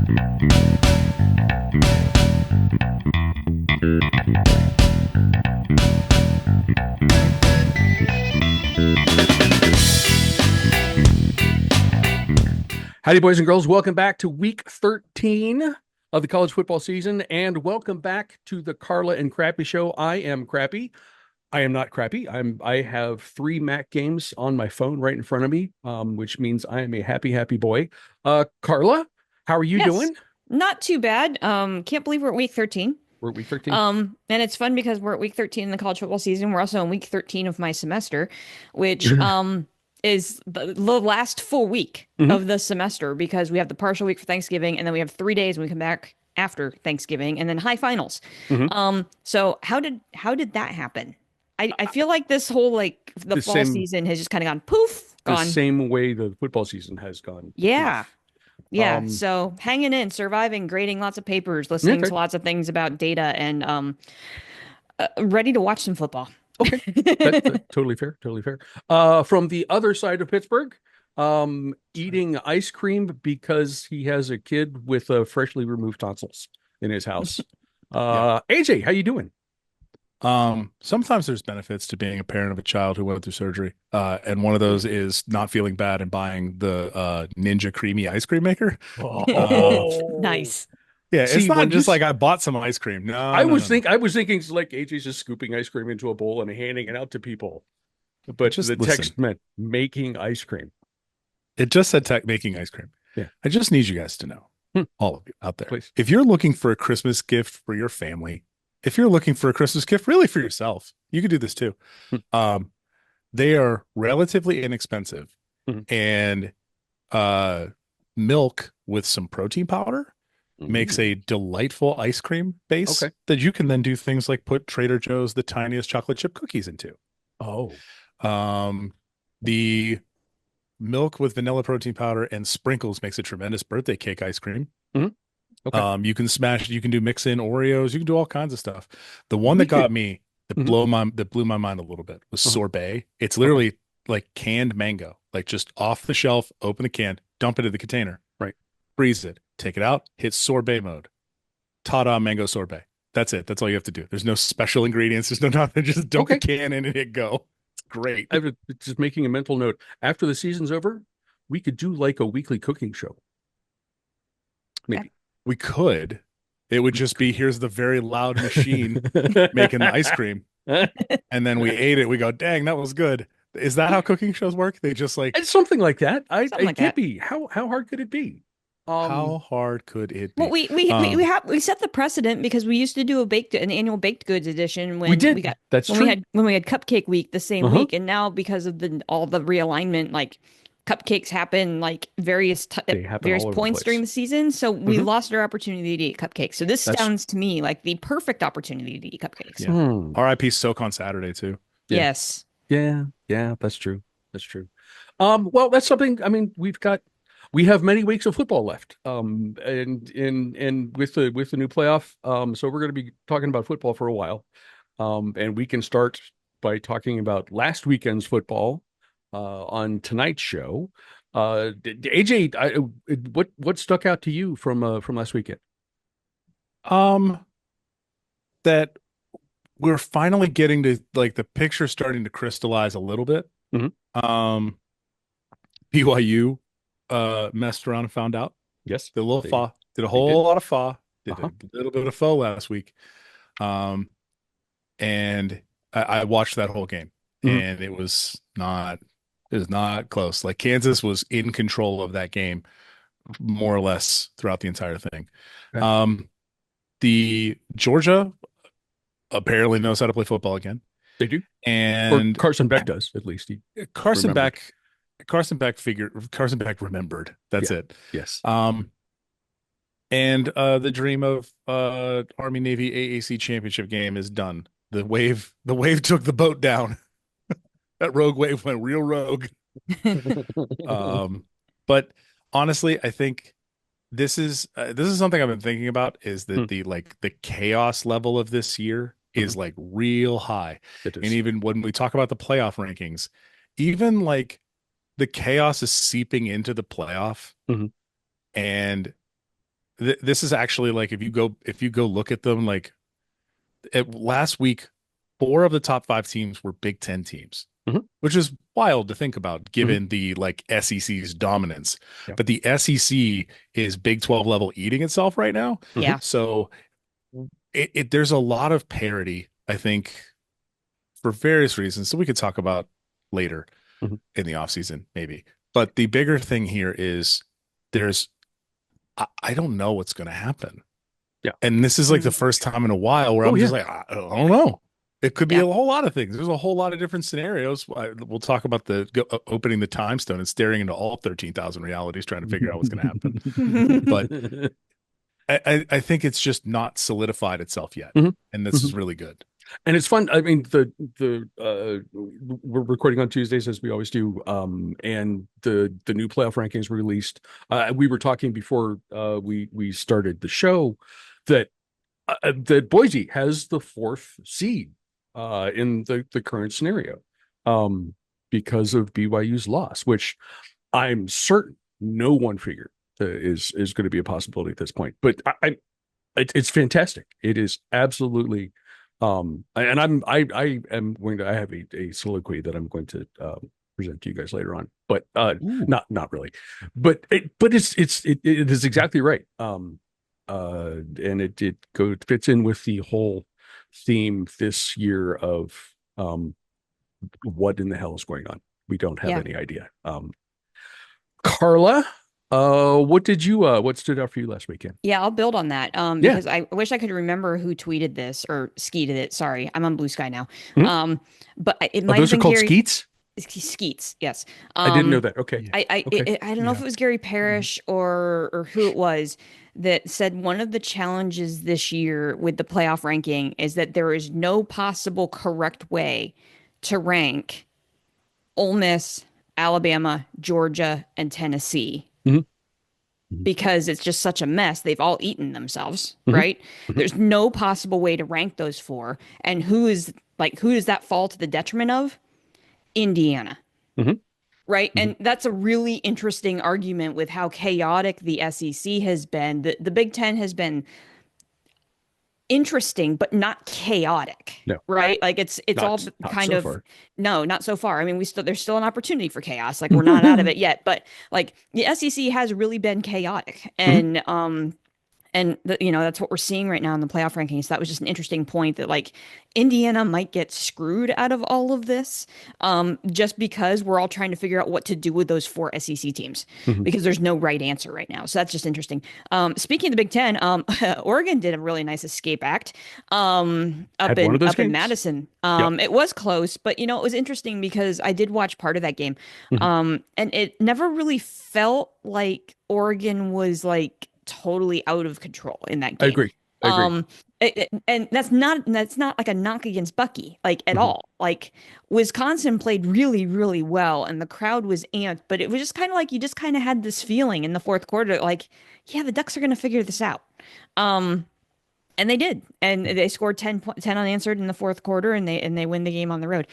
Howdy, boys and girls. Welcome back to week 13 of the college football season, and welcome back to the Carla and Crappy Show. I am Crappy. I am not Crappy. I have 3 Mac games on my phone right in front of me, which means I am a happy boy. Carla, how are you doing? Not too bad. Can't believe we're at week 13. We're at week 13. And it's fun because we're at week 13 in the college football season. We're also in week 13 of my semester, which is the last full week of the semester because we have the partial week for Thanksgiving and then we have 3 days when we come back after Thanksgiving and then high finals. So how did that happen? I feel like this whole the fall season has just kind of gone poof, the gone. same way the football season has gone. Yeah. Yeah, so hanging in, surviving, grading lots of papers, listening to lots of things about data, and ready to watch some football. Okay, that's totally fair, totally fair. From the other side of Pittsburgh, eating ice cream because he has a kid with freshly removed tonsils in his house. AJ, how you doing? Sometimes there's benefits to being a parent of a child who went through surgery. And one of those is not feeling bad and buying the Ninja Creamy ice cream maker. Nice. Yeah, it's not just like I bought some ice cream. No, I was thinking it's like AJ's just scooping ice cream into a bowl and handing it out to people. But just the text meant making ice cream. It just said making ice cream. Yeah. I just need you guys to know, all of you out there, please. If you're looking for a Christmas gift for your family, if you're looking for a Christmas gift really for yourself, you could do this too. They are relatively inexpensive, and milk with some protein powder makes a delightful ice cream base that you can then do things like put Trader Joe's the tiniest chocolate chip cookies into. The milk with vanilla protein powder and sprinkles makes a tremendous birthday cake ice cream. You can do mix in Oreos, you can do all kinds of stuff. The one that got me that blew my mind a little bit was sorbet. It's literally like canned mango, like just off the shelf, open the can, dump it in the container, freeze it, take it out, hit sorbet mode. Ta-da, mango sorbet. That's it. That's all you have to do. There's no special ingredients. There's no nothing. Just dump the can in and hit go. It's great. I was just making a mental note. After the season's over, we could do like a weekly cooking show. Maybe. We could. It would just be, here's the very loud machine making the ice cream. And then we ate it. We go, dang, that was good. Is that how cooking shows work? They just like... It's something like that. It can't be. How hard could it be? How hard could it be? Well, we set the precedent because we used to do an annual baked goods edition when we did. When we had Cupcake Week the same week, and now because of all the realignment, like cupcakes happen like various points during the season, so we lost our opportunity to eat cupcakes. So this sounds to me like the perfect opportunity to eat cupcakes. R.I.P. Soak on Saturday too. Yes. Yeah, that's true. Well, that's something. I mean, we have many weeks of football left, and with the new playoff, so we're going to be talking about football for a while, and we can start by talking about last weekend's football on tonight's show. AJ, what stuck out to you from last weekend? That we're finally getting to like the picture starting to crystallize a little bit. BYU messed around and found out. Yes, did a little fa, did a whole lot of fa, did a little bit of faux last week. And I watched that whole game, and it was not close. Like Kansas was in control of that game more or less throughout the entire thing. The Georgia apparently knows how to play football again. They do, and or Carson Beck does at least. Carson Beck remembered. That's it. Yes. And the dream of Army Navy AAC championship game is done. The wave took the boat down. That rogue wave went real rogue. But honestly, I think this is something I've been thinking about, is that the chaos level of this year is like real high. And even when we talk about the playoff rankings, even like the chaos is seeping into the playoff. And this is actually like if you go look at them like last week, 4 of the top 5 teams were Big Ten teams, which is wild to think about given the like SEC's dominance. Yeah. But the SEC is Big 12 level eating itself right now. Yeah. So there's a lot of parity, I think, for various reasons. So we could talk about later in the offseason, maybe. But the bigger thing here is I don't know what's going to happen. Yeah. And this is like the first time in a while where I'm just like, I don't know. It could be a whole lot of things. There's a whole lot of different scenarios. We'll talk about opening the time stone and staring into all 13,000 realities, trying to figure out what's going to happen. But I think it's just not solidified itself yet. And this is really good. And it's fun. I mean, we're recording on Tuesdays as we always do. And the new playoff rankings were released. We were talking before we started the show that Boise has the 4th seed in the current scenario because of BYU's loss, which I'm certain no one figured is going to be a possibility at this point. But it's fantastic. It is absolutely. And I am going to, I have a soliloquy that I'm going to present to you guys later on, but not really, but it is exactly right. And it fits in with the whole theme this year of what in the hell is going on. We don't have any idea. Carla, what stood out for you last weekend? Yeah, I'll build on that. Because I wish I could remember who tweeted this or skeeted it. Sorry, I'm on Blue Sky now. But it might those have are been called Gary skeets? Skeets, yes. I didn't know that. Okay. I don't know if it was Gary Parrish or who it was that said one of the challenges this year with the playoff ranking is that there is no possible correct way to rank Ole Miss, Alabama, Georgia, and Tennessee. Because it's just such a mess. They've all eaten themselves, right? There's no possible way to rank those 4. And who does that fall to the detriment of? Indiana. Right. And that's a really interesting argument with how chaotic the SEC has been. The Big Ten has been interesting, but not chaotic. No. Right. Like it's all kind of far. No, not so far. I mean, there's still an opportunity for chaos. Like we're not out of it yet, but like the SEC has really been chaotic. And that's what we're seeing right now in the playoff rankings. That was just an interesting point that like Indiana might get screwed out of all of this just because we're all trying to figure out what to do with those 4 SEC teams because there's no right answer right now. So that's just interesting. Speaking of the Big Ten, Oregon did a really nice escape act up in Madison. It was close, but it was interesting because I did watch part of that game and it never really felt like Oregon was like totally out of control in that game. I agree. And that's not like a knock against Bucky like at all. Like Wisconsin played really, really well and the crowd was amped, but it was just kind of like you just kind of had this feeling in the 4th quarter like, yeah, the Ducks are going to figure this out. And they did. And they scored 10 unanswered in the 4th quarter and they win the game on the road.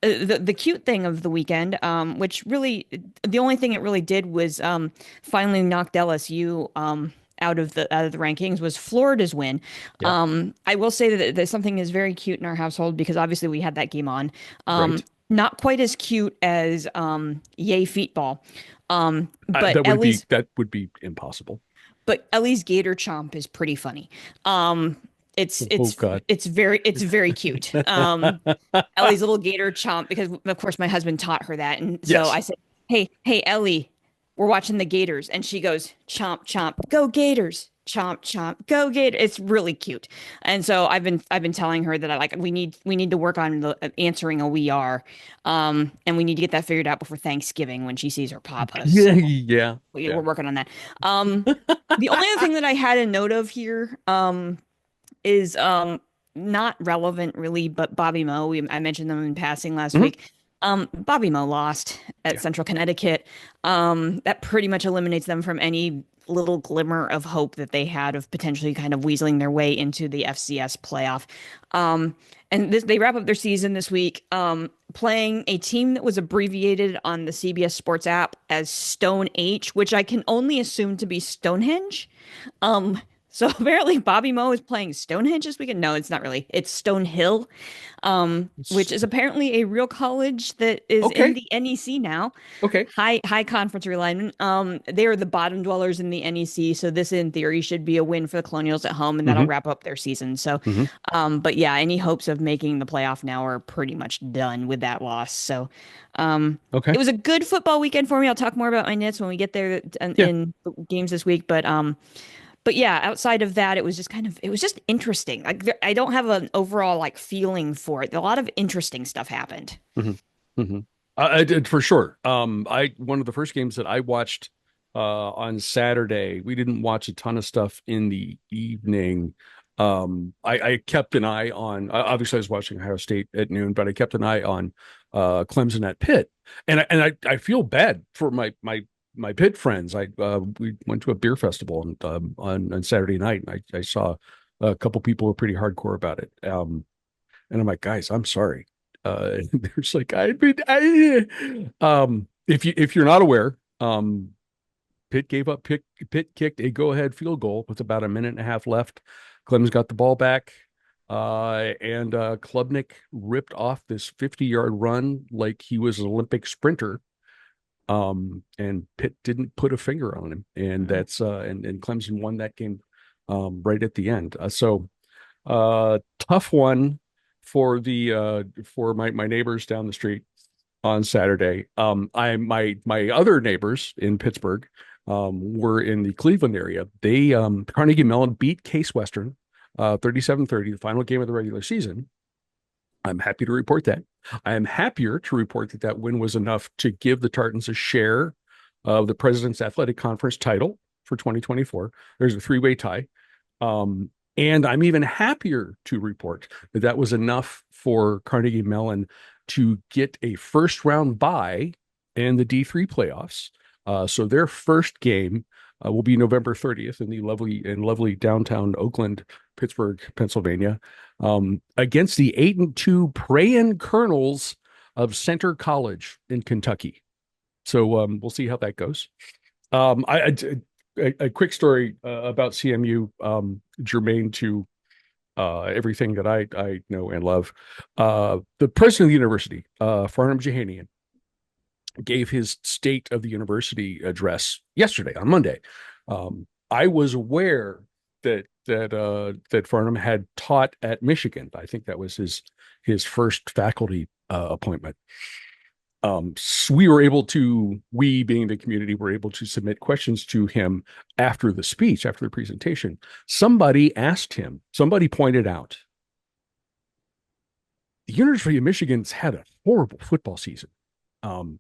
The cute thing of the weekend, which really the only thing it really did was finally knocked LSU out of the rankings, was Florida's win. I will say that there's something is very cute in our household because obviously we had that game on. Right. Not quite as cute as Yay Feetball, but that would be impossible. But Ellie's Gator Chomp is pretty funny. It's very cute. Ellie's little gator chomp, because of course my husband taught her that. And so I said, Hey, Ellie, we're watching the Gators. And she goes, chomp, chomp, go Gators, chomp, chomp, go Gators. It's really cute. And so I've been telling her that we need to work on answering a we are. And we need to get that figured out before Thanksgiving when she sees her papa. So we're working on that. The only other thing that I had a note of here, is not relevant really, but Bobby Moe, I mentioned them in passing last week. Bobby Moe lost at Yeah. Central Connecticut. That pretty much eliminates them from any little glimmer of hope that they had of potentially kind of weaseling their way into the FCS playoff. Um, they wrap up their season this week, playing a team that was abbreviated on the CBS Sports app as Stone H, which I can only assume to be Stonehenge. Um, so apparently Bobby Moe is playing Stonehenge this weekend. No, it's not really. It's Stonehill, which is apparently a real college that is in Okay. the NEC now. Okay. High conference realignment. They are the bottom dwellers in the NEC, so this in theory should be a win for the Colonials at home, and that'll Hmm. wrap up their season. So, Hmm. but yeah, any hopes of making the playoff now are pretty much done with that loss. So, Okay. it was a good football weekend for me. I'll talk more about my Nits when we get there Yeah. in games this week, but yeah, outside of that, it was just interesting. Like I don't have an overall like feeling for it. A lot of interesting stuff happened. Hmm. Hmm. I did for sure. One of the first games that I watched on Saturday, we didn't watch a ton of stuff in the evening. I kept an eye on, obviously I was watching Ohio State at noon, but I kept an eye on Clemson at Pitt. And I feel bad for my Pitt friends. We went to a beer festival on Saturday night, and I saw a couple people were pretty hardcore about it. And I'm like, guys, I'm sorry. There's like, if you're not aware, Pitt kicked a go-ahead field goal with about a minute and a half left. Clem's got the ball back, and Klubnik ripped off this 50-yard run like he was an Olympic sprinter. And Pitt didn't put a finger on him, and and Clemson won that game right at the end. Tough one for the for my neighbors down the street on Saturday. My other neighbors in Pittsburgh were in the Cleveland area. They Carnegie Mellon beat Case Western 37-30, the final game of the regular season. I'm happy to report that. I am happier to report that that win was enough to give the Tartans a share of the President's Athletic Conference title for 2024. There's a three-way tie. And I'm even happier to report that that was enough for Carnegie Mellon to get a first round bye in the D3 playoffs. So their first game will be November 30th in the lovely downtown Oakland, Pittsburgh, Pennsylvania, against the 8-2 Prayin Colonels of Center College in Kentucky. So we'll see how that goes. A quick story about CMU, germane to everything that I know and love. The president of the university, Farnham Jehanian, gave his State of the University address yesterday on Monday. I was aware that Farnham had taught at Michigan. I think that was his first faculty appointment. So we being the community, were able to submit questions to him after the speech, after the presentation. Somebody pointed out, the University of Michigan's had a horrible football season.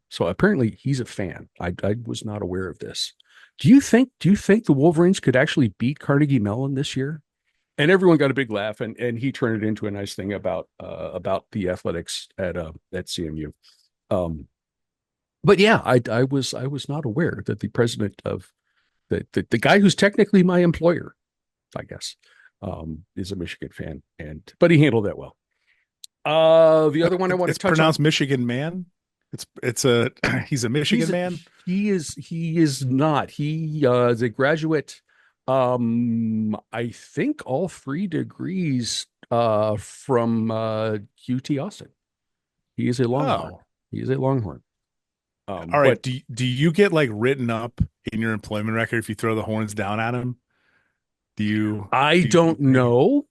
So apparently he's a fan. I was not aware of this. Do you think the Wolverines could actually beat Carnegie Mellon this year? And everyone got a big laugh, and he turned it into a nice thing about the athletics at CMU. But yeah, I was not aware that the president of the guy who's technically my employer, I guess, is a Michigan fan, but he handled that well. The other one I want to It's touch pronounced on, Michigan man. He's a Michigan man. He is not. He is a graduate. I think all 3 degrees from UT Austin. He is a Longhorn. Oh, He is a Longhorn. all right. But Do you get like written up in your employment record if you throw the horns down at him? I Do don't you know.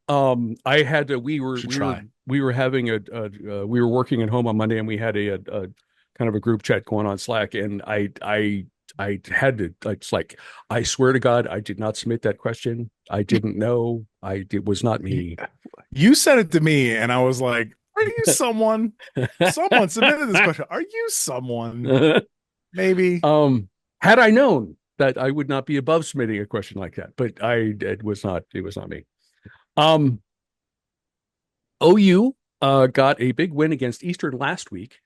I had to, should try. we were having we were working at home on Monday, and we had a kind of a group chat going on Slack, and I had to, it's like, I swear to God, I did not submit that question. I didn't know. It was not me. You said it to me, and I was like, "Are you someone? Someone submitted this question. Are you someone? Maybe." Had I known that, I would not be above submitting a question like that, but it was not me. OU got a big win against Eastern last week.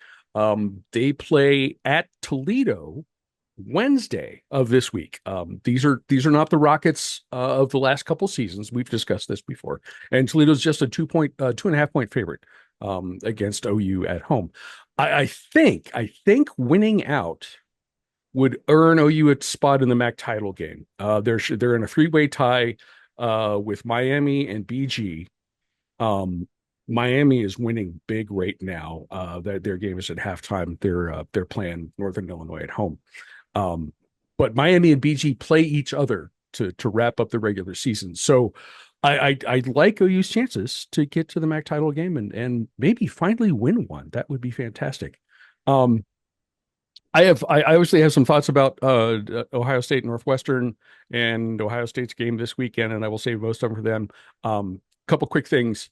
They play at Toledo Wednesday of this week. These are not the Rockets of the last couple seasons. We've discussed this before, and Toledo's just a 2.5 point favorite against OU at home. I think winning out would earn OU a spot in the MAC title game. They're in a three-way tie with Miami and BG. Miami is winning big right now. Their game is at halftime. They're playing Northern Illinois at home. But Miami and BG play each other to wrap up the regular season. So I like OU's chances to get to the MAC title game and maybe finally win one. That would be fantastic. I obviously have some thoughts about Ohio State and Northwestern and Ohio State's game this weekend, and I will save most of them for them. Couple quick things.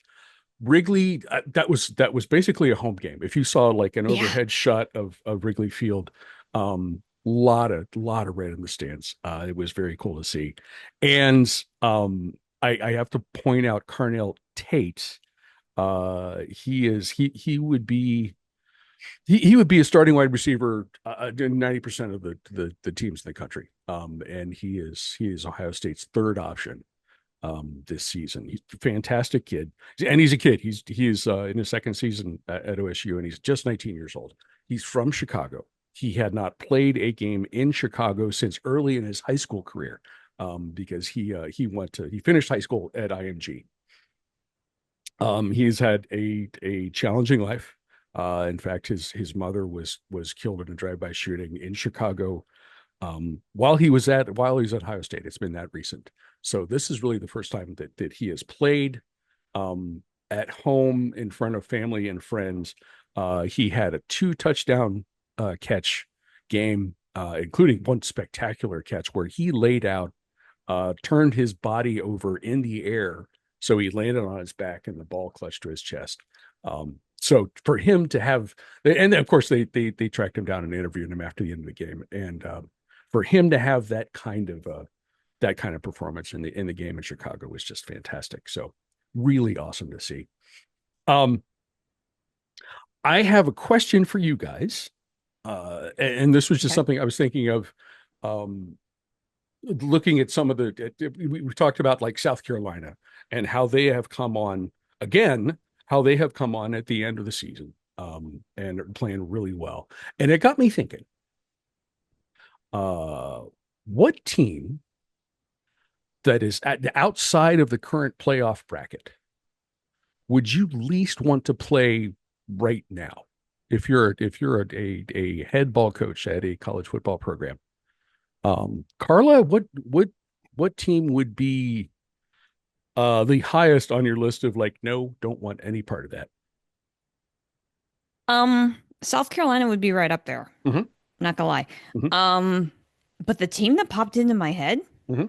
Wrigley, that was basically a home game. If you saw like an overhead shot of Wrigley Field, lot of red in the stands. It was very cool to see. And I have to point out Carnell Tate. He would be a starting wide receiver in 90% of the teams in the country. And he is Ohio State's third option this season. He's a fantastic kid, and he's a kid. He's in his second season at OSU, and he's just 19 years old. He's from Chicago. He had not played a game in Chicago since early in his high school career, because he finished high school at IMG. He's had a challenging life. In fact, his mother was killed in a drive-by shooting in Chicago while he was at Ohio State. It's been that recent. So this is really the first time that he has played at home in front of family and friends. He had a 2 touchdown catch game, including one spectacular catch where he laid out, turned his body over in the air, so he landed on his back and the ball clutched to his chest. So for him to have, and of course they tracked him down and interviewed him after the end of the game, and for him to have that kind of performance in the game in Chicago was just fantastic. So really awesome to see. I have a question for you guys, and this was just something I was thinking of. Looking at some of we talked about like South Carolina and how they have come on again, how they have come on at the end of the season, and are playing really well. And it got me thinking, what team that is outside of the current playoff bracket would you least want to play right now? If you're a head ball coach at a college football program, Carla, what team would be the highest on your list of like, no, don't want any part of that? South Carolina would be right up there. Mm-hmm. Not gonna lie. Mm-hmm. But the team that popped into my head, Mm-hmm.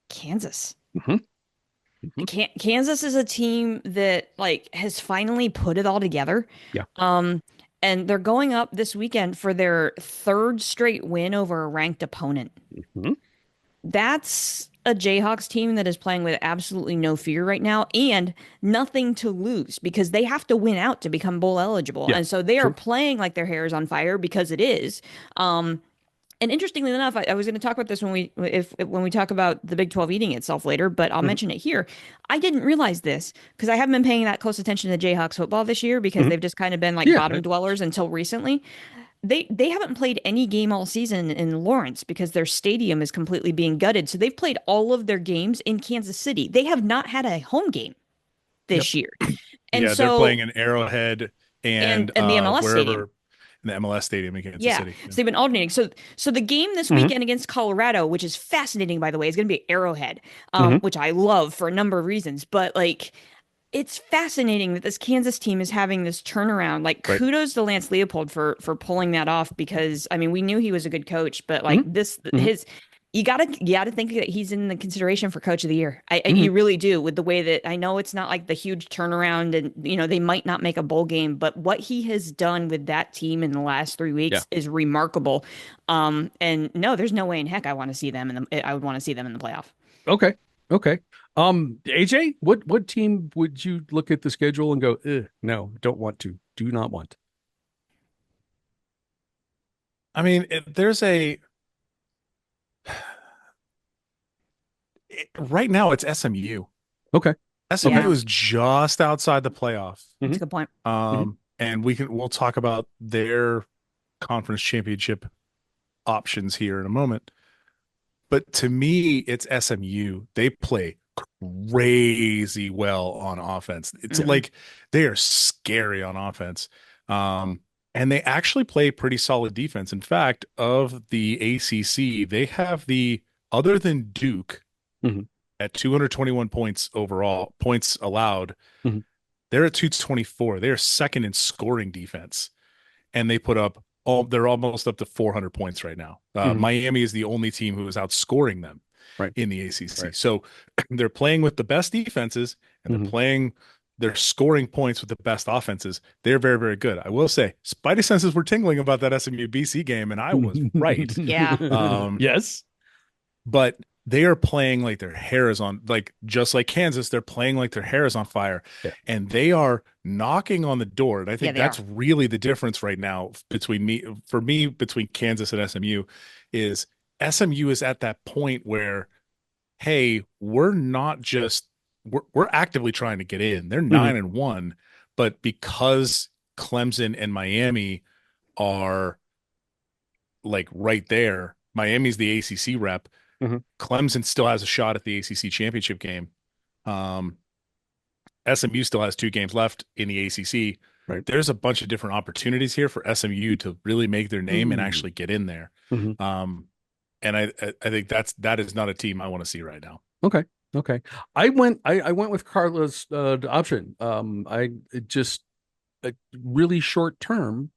Kansas. Mm-hmm. Mm-hmm. Kansas is a team that like has finally put it all together. Yeah. And they're going up this weekend for their third straight win over a ranked opponent. Mm-hmm. That's a Jayhawks team that is playing with absolutely no fear right now and nothing to lose because they have to win out to become bowl eligible. Yeah. And so they are True. playing like their hair is on fire because it is. And interestingly enough, I was going to talk about this when we talk about the Big 12 eating itself later, but I'll Mm-hmm. mention it here. I didn't realize this because I haven't been paying that close attention to Jayhawks football this year because Mm-hmm. they've just kind of been like Yeah. bottom dwellers until recently. They haven't played any game all season in Lawrence because their stadium is completely being gutted. So they've played all of their games in Kansas City. They have not had a home game Yep. this year. And Yeah, so they're playing in Arrowhead and the MLS wherever stadium. in the MLS stadium in Kansas Yeah. City. So they've been alternating. So the game this Mm-hmm. weekend against Colorado, which is fascinating, by the way, is going to be Arrowhead, Mm-hmm. which I love for a number of reasons. But like, it's fascinating that this Kansas team is having this turnaround. Like, Right. kudos to Lance Leopold for pulling that off because I mean, we knew he was a good coach, but like Mm-hmm. you gotta think that he's in the consideration for coach of the year. Mm-hmm. You really do with the way that I know it's not like the huge turnaround and they might not make a bowl game, but what he has done with that team in the last 3 weeks is remarkable. And no, there's no way in heck I want to see them I would want to see them in the playoff. Okay. Okay. AJ, what team would you look at the schedule and go, no, don't want to, do not want? I mean, right now it's SMU. Okay. Okay. SMU Yeah, is just outside the playoff. that's Hmm. a good point. Hmm. And we'll talk about their conference championship options here in a moment. But to me, it's SMU. They play crazy well on offense. It's Hmm. like they are scary on offense. Um, and they actually play pretty solid defense. In fact, of the ACC, they have other than Duke Hmm. at 221 points overall, points allowed, Hmm. they're at 224. They're second in scoring defense, and they put up they're almost up to 400 points right now. Hmm. Miami is the only team who is outscoring them Right. in the ACC. Right. So they're playing with the best defenses, and Hmm. they're scoring points with the best offenses. They're very, very good. I will say, Spidey senses were tingling about that SMU BC game, and I was right. Yeah. Yes. But they are playing like their hair is on, like just like Kansas, they're playing like their hair is on fire, Yeah. and they are knocking on the door. And I Yeah, think they that's are. really the difference right now between Kansas and SMU is SMU is at that point where, hey, we're actively trying to get in. They're Hmm. 9-1, but because Clemson and Miami are like right there, Miami's the ACC rep. Hmm. Clemson still has a shot at the ACC championship game. Um, SMU still has 2 games left in the ACC. Right. There's a bunch of different opportunities here for SMU to really make their name and Hmm. actually get in there. Hmm. Um, and I think that is not a team I want to see right now. Okay. Okay. I went with Carla's option. I it just really short term.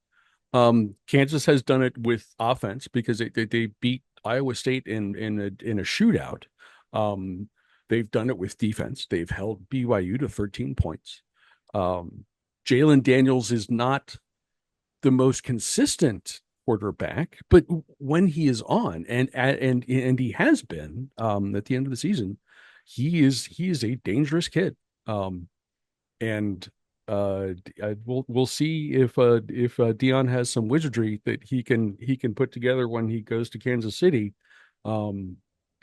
Kansas has done it with offense because they beat Iowa State in a shootout. Um, they've done it with defense. They've held BYU to 13 points. Um, Jalen Daniels is not the most consistent quarterback, but when he is on, and he has been at the end of the season, he is a dangerous kid. And we'll see if Dion has some wizardry that he can put together when he goes to Kansas City, um,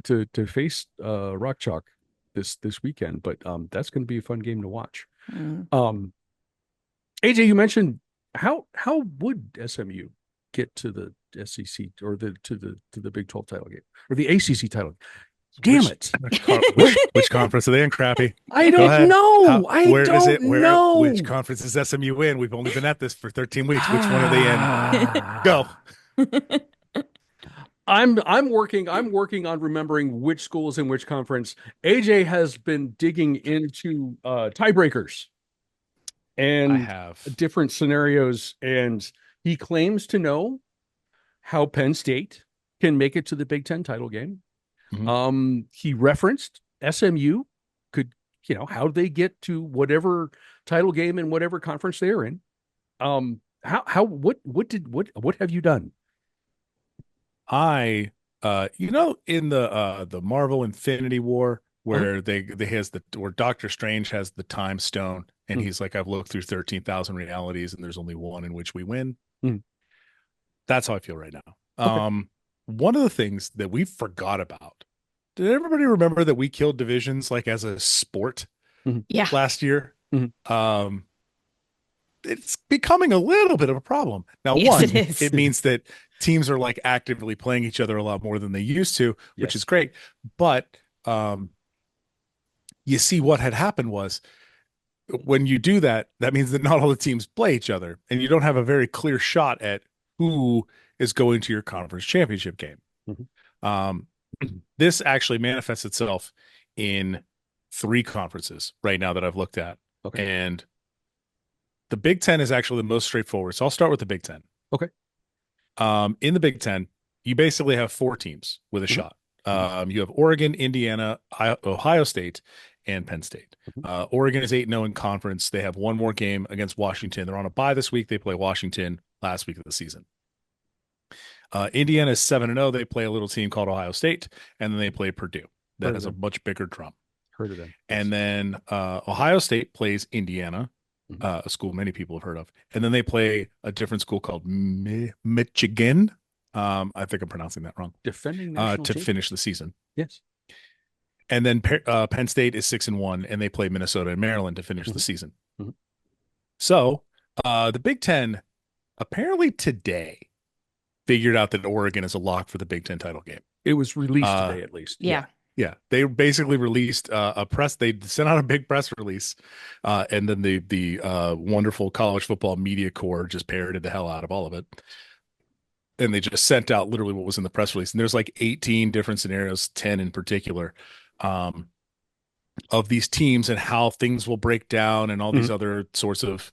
to face Rock Chalk this weekend. But that's going to be a fun game to watch. Mm. Um, AJ, you mentioned how would SMU get to the SEC or the Big 12 title game or the ACC title? Damn Which it! which conference are they in, Crappy? I Go don't ahead. know. I Where is don't it? Which know. conference is SMU in? We've only been at this for 13 weeks. Which one are they in? Go. I'm working on remembering which school is in which conference. AJ has been digging into tiebreakers I and have. different scenarios, and he claims to know how Penn State can make it to the Big Ten title game. Mhm. He referenced SMU could, how they get to whatever title game in whatever conference they're in. What have you done? I in the Marvel Infinity War Uh-huh. where they has where Doctor Strange has the time stone and Mm, he's like, I've looked through 13,000 realities and there's only one in which we win. mm. That's how I feel right now. Okay. One of the things that we forgot about. Did everybody remember that we killed divisions like as a sport Mhm, Yeah. last year? mhm. Um, it's becoming a little bit of a problem. Now, Yes, one, it is. it means that teams are like actively playing each other a lot more than they used to, which is Yes. great. But um, you see, what had happened was when you do that, that means that not all the teams play each other, and you don't have a very clear shot at who is going to your conference championship game. Mhm. Um, this actually manifests itself in 3 conferences right now that I've looked at. Okay. And the Big Ten is actually the most straightforward. So I'll start with the Big Ten. Okay. In the Big Ten, you basically have 4 teams with a Mhm, shot. mhm, You have Oregon, Indiana, Ohio State, and Penn State. mhm. Oregon is 8-0 in conference. They have one more game against Washington. They're on a bye this week. They play Washington last week of the season. Indiana is 7-0. They play a little team called Ohio State, and then they play Purdue. That Heard of has a them. much bigger drum. Heard of them. Yes. And then Ohio State plays Indiana, Mhm. a school many people have heard of. And then they play a different school called Michigan. I think I'm pronouncing that wrong. Defending national To champion. finish the season. Yes. And then Penn State is 6-1, and they play Minnesota and Maryland to finish the season. Mm-hmm. So the Big Ten apparently today figured out that Oregon is a lock for the Big Ten title game. It was released today, at least. Yeah. Yeah, they basically released a press. They sent out a big press release, and then the wonderful college football media corps just parroted the hell out of all of it. And they just sent out literally what was in the press release. And there's like 18 different scenarios, 10 in particular, of these teams and how things will break down and all these other sorts of,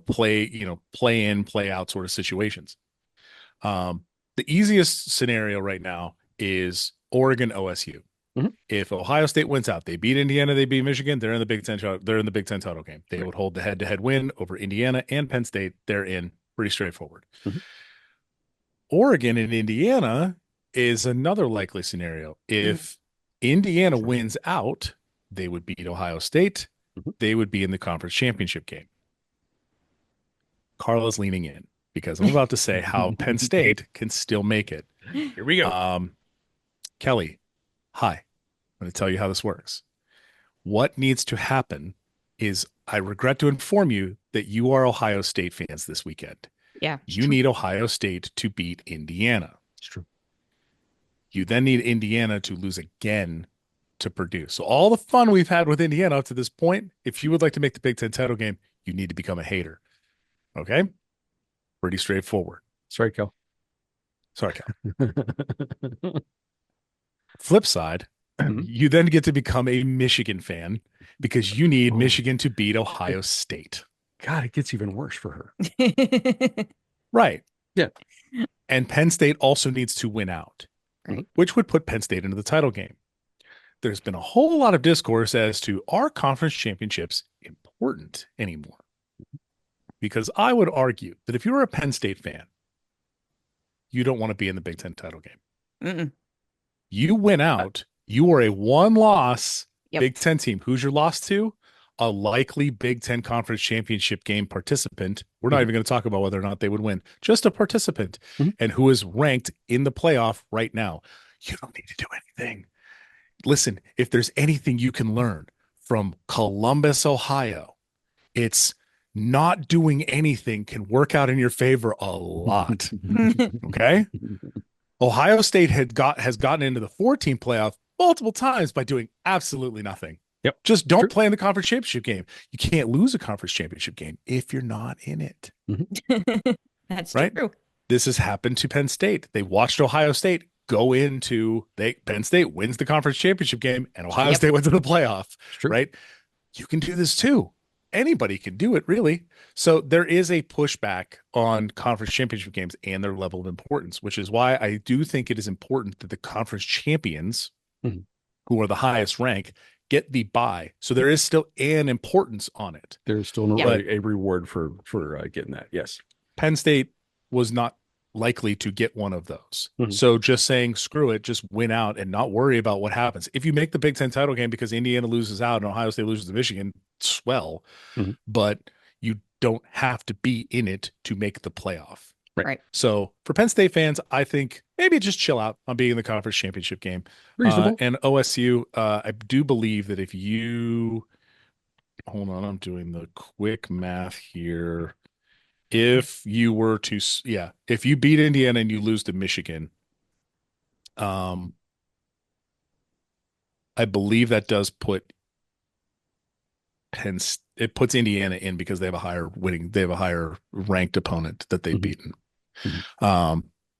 play in, play out sort of situations. The easiest scenario right now is Oregon OSU. If Ohio State wins out, they beat Indiana, they beat Michigan, they're in the Big Ten. They're in the Big Ten title game. They would hold the head-to-head win over Indiana and Penn State. They're in. Pretty straightforward. Oregon and Indiana is another likely scenario. If Indiana wins out, they would beat Ohio State. They would be in the conference championship game. Carla's leaning in because I'm about to say how Penn State can still make it. Here we go. Kelly, hi. I'm going to tell you how this works. What needs to happen is I regret to inform you that you are Ohio State fans this weekend. Yeah. You need Ohio State to beat Indiana. It's true. You then need Indiana to lose again to Purdue. So all the fun we've had with Indiana up to this point, if you would like to make the Big Ten title game, you need to become a hater. Okay? Pretty straightforward. Sorry, Cal. Sorry, Cal. Flip side, you then get to become a Michigan fan because you need Michigan to beat Ohio State. God, it gets even worse for her. Right. Yeah. And Penn State also needs to win out, which would put Penn State into the title game. There's been a whole lot of discourse as to are conference championships important anymore? Because I would argue that if you're a Penn State fan, you don't want to be in the Big Ten title game. You win out. You are a one-loss Big Ten team. Who's your loss to? A likely Big Ten conference championship game participant. We're not even going to talk about whether or not they would win. Just a participant and who is ranked in the playoff right now. You don't need to do anything. Listen, if there's anything you can learn from Columbus, Ohio, it's not doing anything can work out in your favor a lot. Okay? Ohio State has gotten into the 14 playoff multiple times by doing absolutely nothing. Yep. Just don't play in the conference championship game. You can't lose a conference championship game if you're not in it. That's right? true. This has happened to Penn State. They watched Ohio State go into Penn State wins the conference championship game and Ohio State went to the playoff. Right? You can do this too. Anybody can do it, really. So there is a pushback on conference championship games and their level of importance, which is why I do think it is important that the conference champions, who are the highest rank, get the bye. So there is still an importance on it. There's still a reward for getting that. Yes. Penn State was not likely to get one of those. So just saying, screw it, just win out and not worry about what happens. If you make the Big Ten title game because Indiana loses out and Ohio State loses to Michigan, swell, but you don't have to be in it to make the playoff. Right. So for Penn State fans, I think maybe just chill out on being in the conference championship game. Reasonable. And OSU, I do believe that if you hold on, I'm doing the quick math here. If you were to, if you beat Indiana and you lose to Michigan, I believe that does put it puts Indiana in because they have a higher ranked opponent that they've beaten.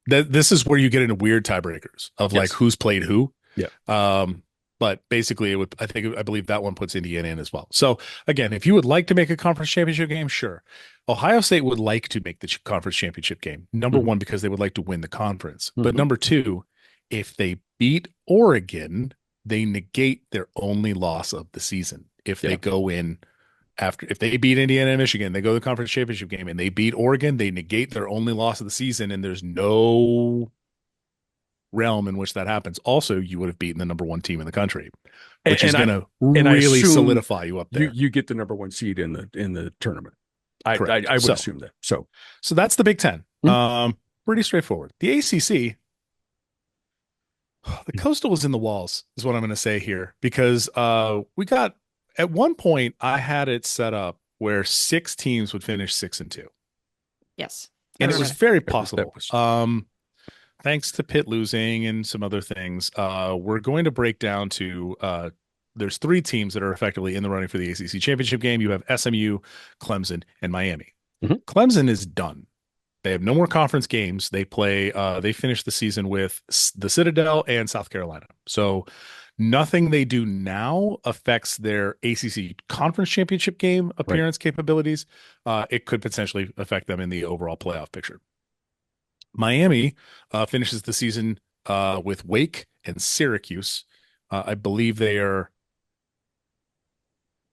This is where you get into weird tiebreakers of like who's played who. Yeah. But basically I believe that one puts Indiana in as well. So again, if you would like to make a conference championship game, sure. Ohio State would like to make the conference championship game. Number one, because they would like to win the conference. But number two, if they beat Oregon, they negate their only loss of the season. If they go in if they beat Indiana and Michigan, they go to the conference championship game and they beat Oregon, they negate their only loss of the season. And there's no realm in which that happens. Also, you would have beaten the number one team in the country, which is going to really solidify you up there. You get the number one seed in the tournament. I would assume that. So that's the Big Ten. pretty straightforward. The ACC, the Coastal was in the walls, is what I'm going to say here, because we got at one point I had it set up where 6 teams would finish 6-2, Yes. and it was very possible. was- Thanks to Pitt losing and some other things, we're going to break down to there's 3 teams that are effectively in the running for the ACC championship game. You have SMU, Clemson, and Miami. Mhm. Clemson is done. They have no more conference games. They play. They finish the season with the Citadel and South Carolina. So nothing they do now affects their ACC conference championship game appearance capabilities. It could potentially affect them in the overall playoff picture. Miami finishes the season with Wake and Syracuse. I believe they are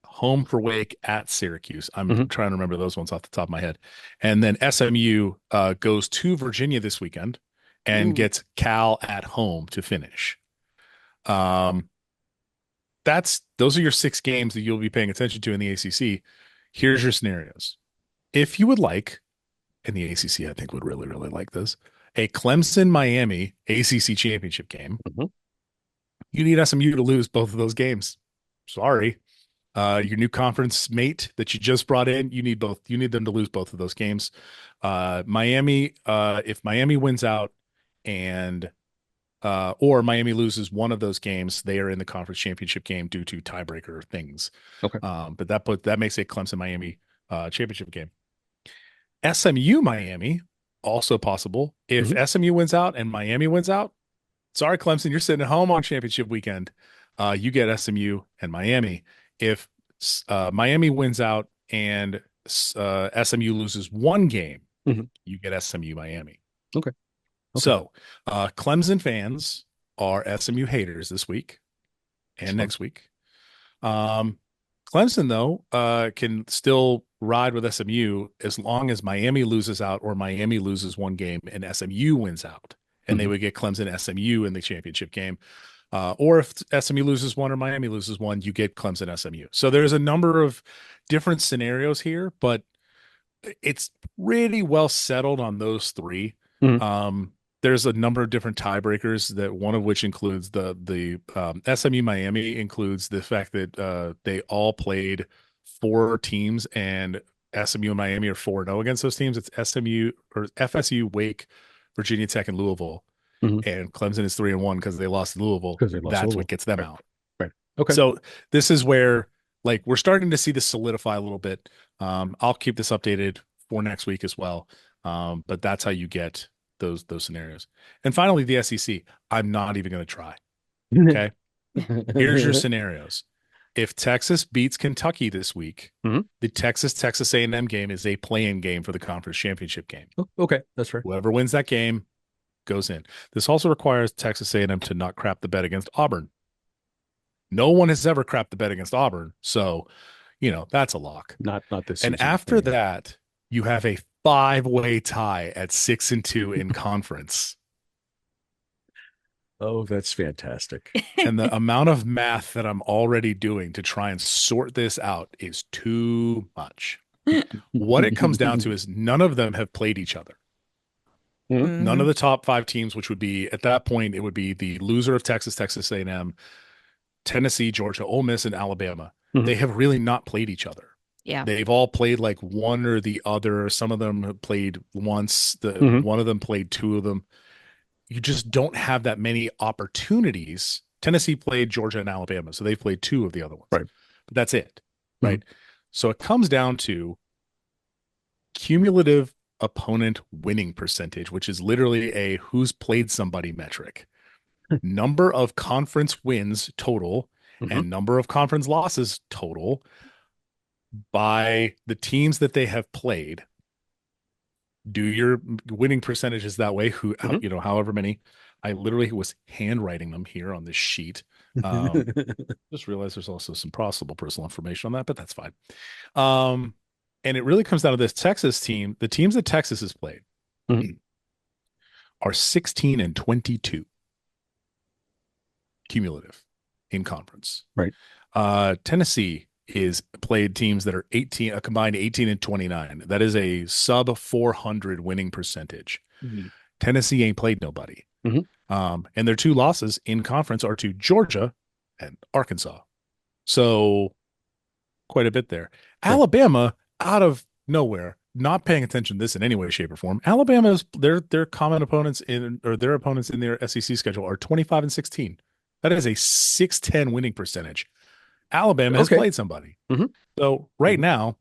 home for Wake, at Syracuse. I'm trying to remember those ones off the top of my head. And then SMU goes to Virginia this weekend and gets Cal at home to finish. Those are your 6 games that you'll be paying attention to in the ACC. Here's your scenarios. If you would like, and the ACC I think would really, really like this, a Clemson-Miami ACC championship game, you need SMU to lose both of those games. Sorry. Your new conference mate that you just brought in, you need them to lose both of those games. Miami, if Miami wins out and or Miami loses one of those games, they are in the conference championship game due to tiebreaker things. Okay. But that makes a Clemson Miami championship game. SMU Miami, also possible. If SMU wins out and Miami wins out, sorry, Clemson, you're sitting at home on championship weekend. You get SMU and Miami. If Miami wins out and SMU loses one game, you get SMU Miami. Okay. So Clemson fans are SMU haters this week and next week. Clemson, though, can still ride with SMU as long as Miami loses out or Miami loses one game and SMU wins out. And they would get Clemson SMU in the championship game. Or if SMU loses one or Miami loses one, you get Clemson SMU. So there's a number of different scenarios here, but it's pretty well settled on those 3. There's a number of different tiebreakers, that one of which includes the SMU Miami includes the fact that they all played 4 teams and SMU and Miami are 4-0 against those teams. It's SMU or FSU, Wake, Virginia Tech, and Louisville. And Clemson is 3-1 because they lost to Louisville. That's what gets them out. Right. Okay. So this is where we're starting to see this solidify a little bit. I'll keep this updated for next week as well. But that's how you get those scenarios. And finally, the SEC. I'm not even going to try. Okay. Here's your scenarios. If Texas beats Kentucky this week, the Texas A&M game is a play-in game for the conference championship game. Okay, that's right. Whoever wins that game goes in. This also requires Texas A&M to not crap the bet against Auburn. No one has ever crapped the bet against Auburn, so that's a lock. Not this and season. After that, you have a 5-way tie at 6-2 in conference. Oh, that's fantastic. And the amount of math that I'm already doing to try and sort this out is too much. What it comes down to is none of them have played each other. None of the top 5 teams, which would be at that point, it would be the loser of Texas A&M, Tennessee, Georgia, Ole Miss, and Alabama. They have really not played each other. Yeah. They've all played like one or the other. Some of them have played once. One of them played 2 of them. You just don't have that many opportunities. Tennessee played Georgia and Alabama, so they've played 2 of the other ones. Right. But that's it. Right. So it comes down to cumulative opponent winning percentage, which is literally a who's played somebody metric. Number of conference wins total and number of conference losses total by the teams that they have played. Do your winning percentages that way, however many. I literally was handwriting them here on this sheet. Just realized there's also some possible personal information on that, but that's fine. And it really comes down to this Texas team. The teams that Texas has played are 16-22 cumulative in conference. Right. Tennessee is played teams that are a combined 18-29. That is a sub 400 winning percentage. Tennessee ain't played nobody. Mm-hmm. And their 2 losses in conference are to Georgia and Arkansas. So quite a bit there. Right. Alabama, out of nowhere, not paying attention to this in any way, shape, or form. Alabama's their common opponents in or their opponents in their SEC schedule are 25-16. That is a 610 winning percentage. Alabama has played somebody. Mm-hmm. So right now,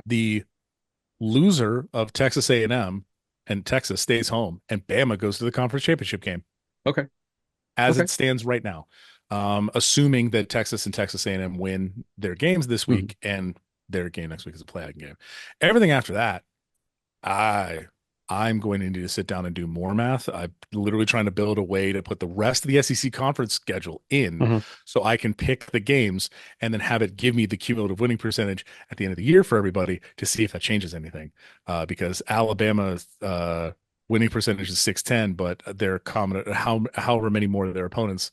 the loser of Texas A&M and Texas stays home, and Bama goes to the conference championship game. Okay. As it stands right now, assuming that Texas and Texas A&M win their games this week, and their game next week is a play-in game. Everything after that, I'm going to need to sit down and do more math. I'm literally trying to build a way to put the rest of the SEC conference schedule in so I can pick the games and then have it give me the cumulative winning percentage at the end of the year for everybody to see if that changes anything. Because Alabama's winning percentage is 610, but their common, however many more of their opponents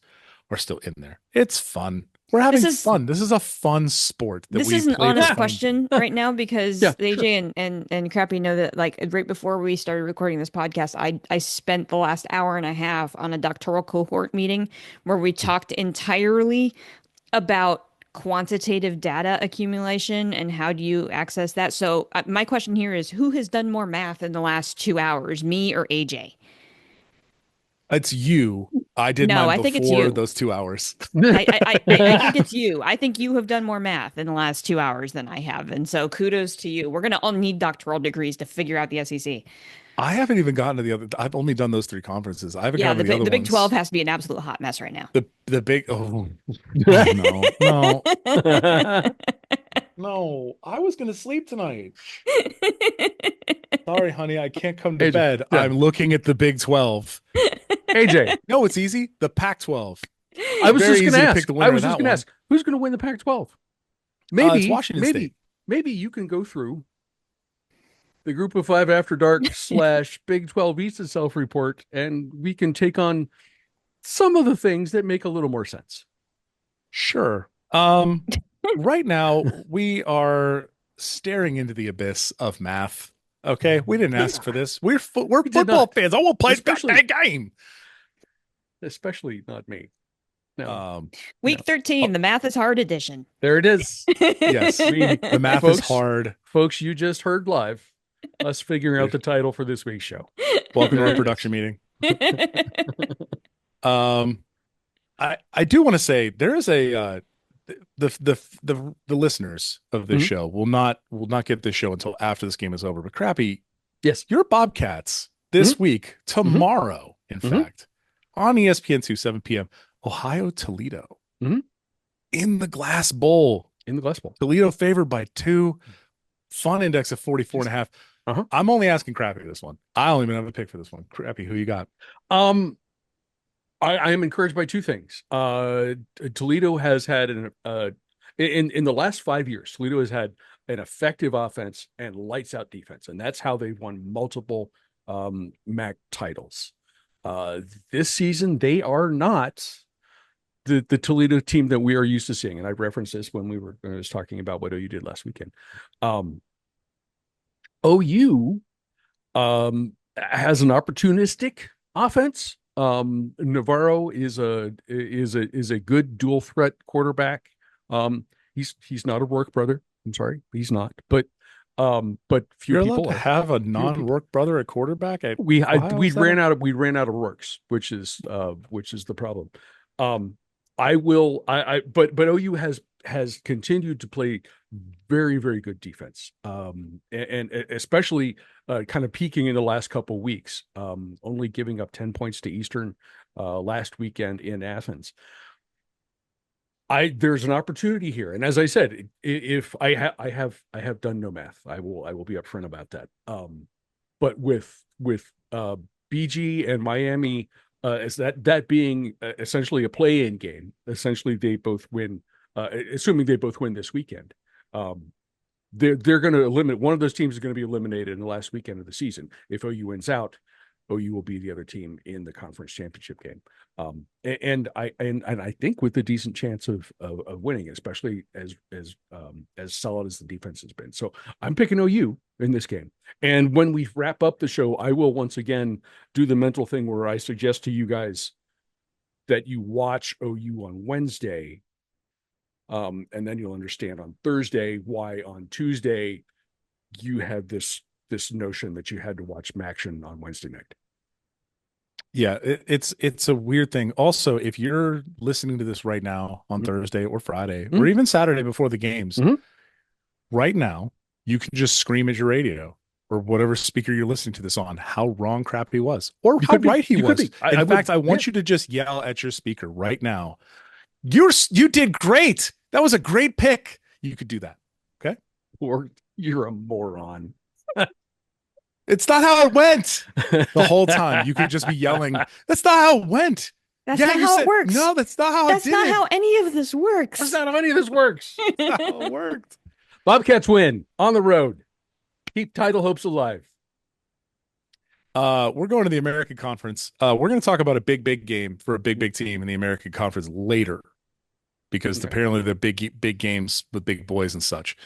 are still in there. It's fun. We're having fun. This is a fun sport. This is an honest question right now because AJ and Crappy know that, like, right before we started recording this podcast, I spent the last hour and a half on a doctoral cohort meeting where we talked entirely about quantitative data accumulation and how do you access that. So my question here is, who has done more math in the last 2 hours, me or AJ? It's you. I did mine before those 2 hours. I think it's you. I think you have done more math in the last 2 hours than I have. And so kudos to you. We're going to all need doctoral degrees to figure out the SEC. I haven't even gotten to the other. I've only done those 3 conferences. I haven't gotten to the other the Big ones. 12 has to be an absolute hot mess right now. The big, no. No, I was going to sleep tonight. Sorry, honey, I can't come to bed. Yeah. I'm looking at the Big 12. AJ. No, it's easy. The Pac-12. I was just going to ask, who's going to win the Pac-12? Maybe it's Washington State. Maybe you can go through the Group of 5 After Dark / Big 12 East itself report, and we can take on some of the things that make a little more sense. Sure. Right now, we are staring into the abyss of math. Okay, we didn't ask for this. We're football fans. I want to play that game. Especially not me. No. Week 13, the Math is Hard edition. There it is. Yes, the math is hard. Folks, you just heard live us figuring out the title for this week's show. Welcome to our production meeting. I do want to say there is a the listeners of this show will not get this show until after this game is over. But Crappy, yes, your Bobcats this week, tomorrow, in fact, on ESPN2, 7 p.m. Ohio Toledo in the Glass Bowl. Toledo favored by 2. Fun index of 44.5. I'm only asking Crappy this one. I don't even have a pick for this one. Crappy, who you got? I am encouraged by 2 things. Toledo has had in the last 5 years, Toledo has had an effective offense and lights out defense, and that's how they've won multiple MAC titles. This season, they are not the Toledo team that we are used to seeing, and I referenced this when I was talking about what OU did last weekend. OU has an opportunistic offense. Navarro is a good dual threat quarterback. He's not a Rourke brother. I'm sorry, he's not. But few people have a non-Rourke brother at quarterback. We ran out of Rourkes, which is the problem. But OU has continued to play very, very good defense, and especially kind of peaking in the last couple of weeks, only giving up 10 points to Eastern last weekend in Athens. There's an opportunity here, and as I said, if I have done no math, I will be upfront about that. But with BG and Miami, as that being essentially a play-in game, essentially they both win. Assuming they both win this weekend, they're going to eliminate one of those teams is going to be eliminated in the last weekend of the season. If OU wins out, OU will be the other team in the conference championship game. And I think with a decent chance of winning, especially as solid as the defense has been. So I'm picking OU in this game. And when we wrap up the show, I will once again do the mental thing where I suggest to you guys that you watch OU on Wednesday. And then you'll understand on Thursday why on Tuesday you had this notion that you had to watch Maction on Wednesday night. Yeah, it's a weird thing. Also, if you're listening to this right now on Thursday or Friday or even Saturday before the games, right now you can just scream at your radio or whatever speaker you're listening to this on how wrong Crappy was or how right he was. In fact, I want you to just yell at your speaker right now. You did great. That was a great pick. You could do that. Okay. Or you're a moron. It's not how it went. The whole time you could just be yelling. That's not how it went. That's not how it works. No, that's not how That's not how any of this works. That's not how any of this works. That's not how it worked. Bobcats win on the road. Keep title hopes alive. We're going to the American Conference. We're going to talk about a big game for a big team in the American Conference later, because apparently they're big games with big boys and such.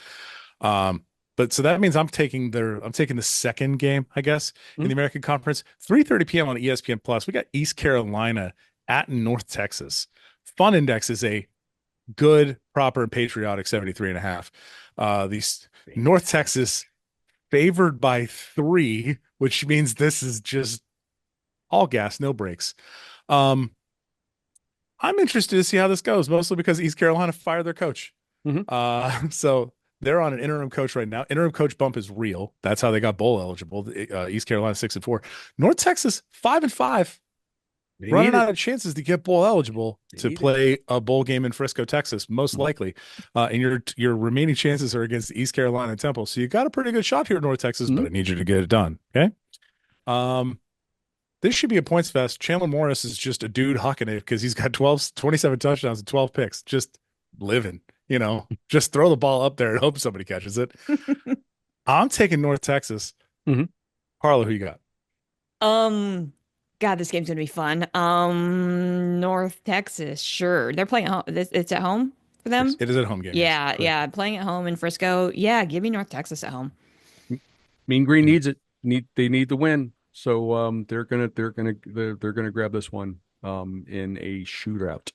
But so that means I'm taking the second game, I guess, in the American Conference. 3:30 p.m. on ESPN Plus. We got East Carolina at North Texas. Fun Index is a good, proper, and patriotic 73.5. These North Texas favored by 3, which means this is just all gas, no brakes. I'm interested to see how this goes, mostly because East Carolina fired their coach. So they're on an interim coach right now. Interim coach bump is real. That's how they got bowl eligible. East Carolina 6-4. North Texas 5-5. Running out of chances to get bowl eligible to play a bowl game in Frisco, Texas, most likely. And your remaining chances are against East Carolina and Temple. So you got a pretty good shot here, North Texas, but I need you to get it done. Okay. This should be a points fest. Chandler Morris is just a dude hucking it because he's got 27 touchdowns and 12 picks. Just living, just throw the ball up there and hope somebody catches it. I'm taking North Texas. Carla, who you got? God, this game's gonna be fun. North Texas, sure. They're playing at home. It's at home for them. It is at home game. Yeah, yeah. Playing at home in Frisco. Yeah, give me North Texas at home. Mean Green needs it. They need the win. So they're gonna grab this one in a shootout.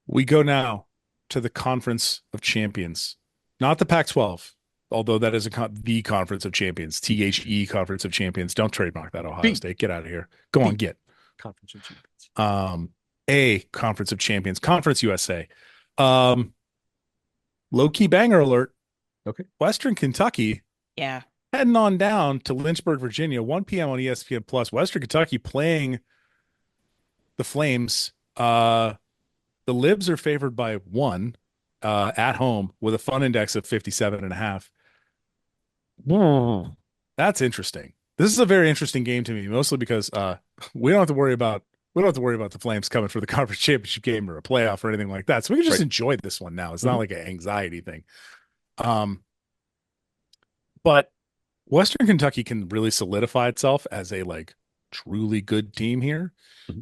We go now to the Conference of Champions, not the Pac-12. Although that is the Conference of Champions, THE Conference of Champions. Don't trademark that, Ohio State. Get out of here. Go on, get. Conference of Champions. A Conference of Champions, Conference USA. Low-key banger alert. Okay. Western Kentucky. Yeah. Heading on down to Lynchburg, Virginia, 1 p.m. on ESPN Plus. Western Kentucky playing the Flames. The Libs are favored by 1 at home with a fun index of 57.5. That's interesting. This is a very interesting game to me, mostly because we don't have to worry about the Flames coming for the conference championship game or a playoff or anything like that. So we can just enjoy this one now. It's not like an anxiety thing. But Western Kentucky can really solidify itself as a truly good team here.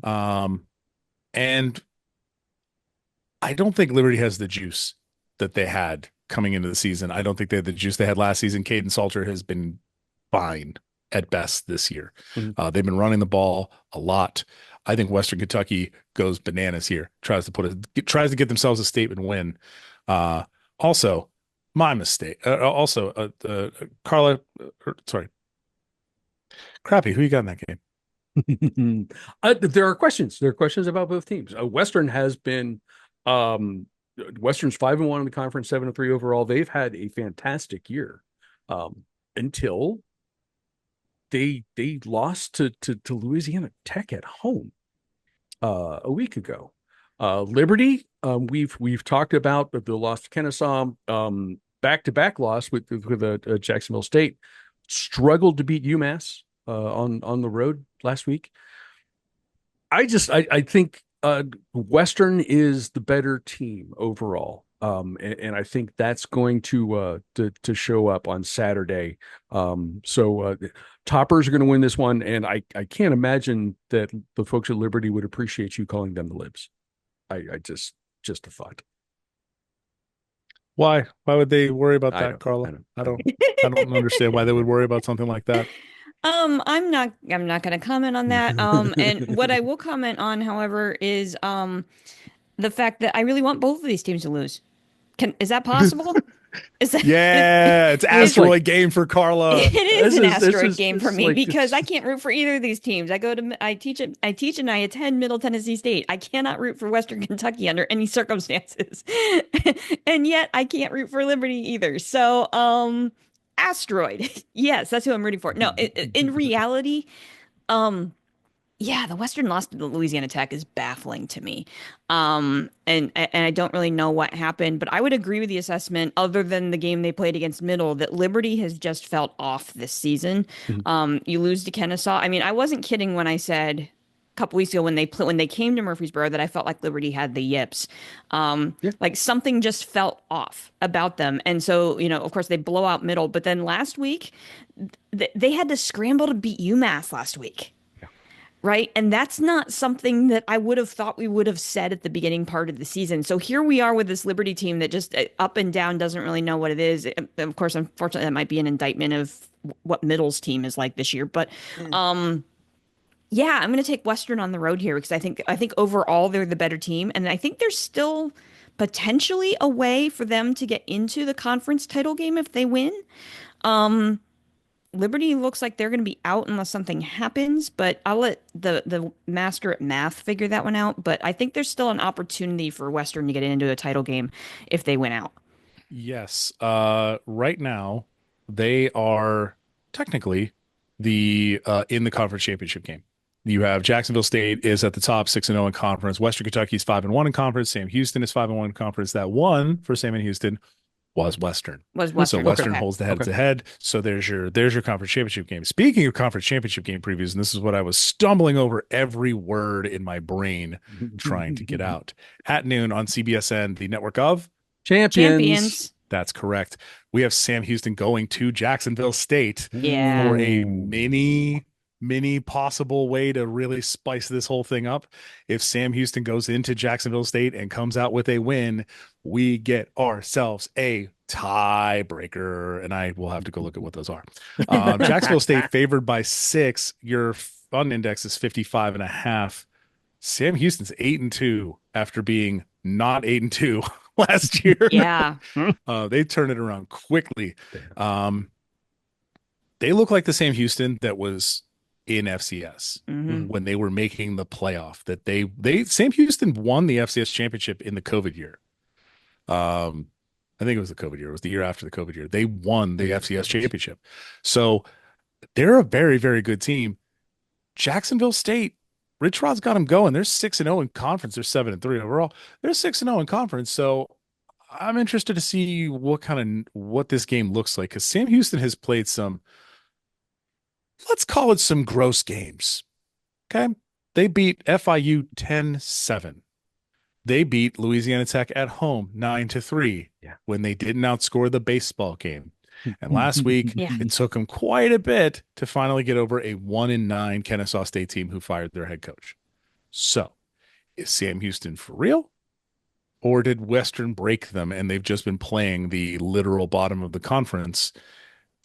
And I don't think Liberty has the juice that they had coming into the season. I don't think they had the juice they had last season. Caden Salter has been fine at best this year. They've been running the ball a lot. I think Western Kentucky goes bananas here. Tries to get themselves a statement win. Also, my mistake. Carla. Sorry, Crappy. Who you got in that game? There are questions. There are questions about both teams. Western has been. Western's 5-1 in the conference, 7-3 overall. They've had a fantastic year until they lost to Louisiana Tech at home a week ago. Liberty, we've talked about the loss to Kennesaw, back-to-back loss with Jacksonville State. Struggled to beat UMass on the road last week. I think Western is the better team overall. And I think that's going to show up on Saturday. So Toppers are going to win this one, and I can't imagine that the folks at Liberty would appreciate you calling them the Libs. I just a thought. Why? Why would they worry about I that, don't. Carla? I don't. I don't understand why they would worry about something like that. I'm not going to comment on that. And what I will comment on, however, is the fact that I really want both of these teams to lose. Is that possible? Is that Yeah, it's is asteroid game for Carla. it is This an is this asteroid is game this for is me like because I it's can't root for either of these teams. I teach and I attend Middle Tennessee State. I cannot root for Western Kentucky under any circumstances. And yet I can't root for Liberty either. So, asteroid. Yes, that's who I'm rooting for. No, in reality, um yeah, the Western loss to the Louisiana Tech is baffling to me. And I don't really know what happened, but I would agree with the assessment, other than the game they played against Middle, that Liberty has just felt off this season. You lose to Kennesaw. I mean, I wasn't kidding when I said a couple weeks ago when they came to Murfreesboro that I felt like Liberty had the yips. yeah. Like something just felt off about them. And so, of course they blow out Middle, but then last week they had to scramble to beat UMass last week. Right. And that's not something that I would have thought we would have said at the beginning part of the season. So here we are with this Liberty team that just up and down doesn't really know what it is. Of course, unfortunately, that might be an indictment of what Middle's team is like this year. But yeah, I'm going to take Western on the road here because I think overall they're the better team. And I think there's still potentially a way for them to get into the conference title game if they win. Liberty looks like they're going to be out unless something happens, but I'll let the master at math figure that one out. But I think there's still an opportunity for Western to get into a title game if they win out. Yes. Right now they are technically the in the conference championship game. You have Jacksonville State is at the top 6-0 in conference. Western Kentucky is 5-1 in conference. Sam Houston is 5-1 in conference. That one for Sam and Houston was Western. Was So Western. Western Okay. holds the head to head. So there's your conference championship game. Speaking of conference championship game previews, and this is what I was stumbling over every word in my brain trying to get out. At noon on CBSN, the network of Champions. Champions. that's correct. We have Sam Houston going to Jacksonville State Yeah. for a mini possible way to really spice this whole thing up. If Sam Houston goes into Jacksonville State and comes out with a win, we get ourselves a tiebreaker, and I will have to go look at what those are. Jacksonville State favored by 6. Your fun index is 55.5. Sam Houston's 8-2 after being not 8-2 last year. Yeah. They turned it around quickly. They look like the Sam Houston that was in FCS when they were making the playoff. That they Sam Houston won the FCS championship in the COVID year. I think it was the COVID year. It was the year after the COVID year. They won the FCS championship. So they're a very, very good team. Jacksonville State, Rich Rod's got them going. They're 6-0 in conference. They're 7-3 overall. They're 6-0 in conference. So I'm interested to see what this game looks like, because Sam Houston has played some, let's call it some gross games. Okay. They beat FIU 10-7. They beat Louisiana Tech at home 9-3 when they didn't outscore the baseball game. And last week, it took them quite a bit to finally get over a 1-9 Kennesaw State team who fired their head coach. So is Sam Houston for real? Or did Western break them and they've just been playing the literal bottom of the conference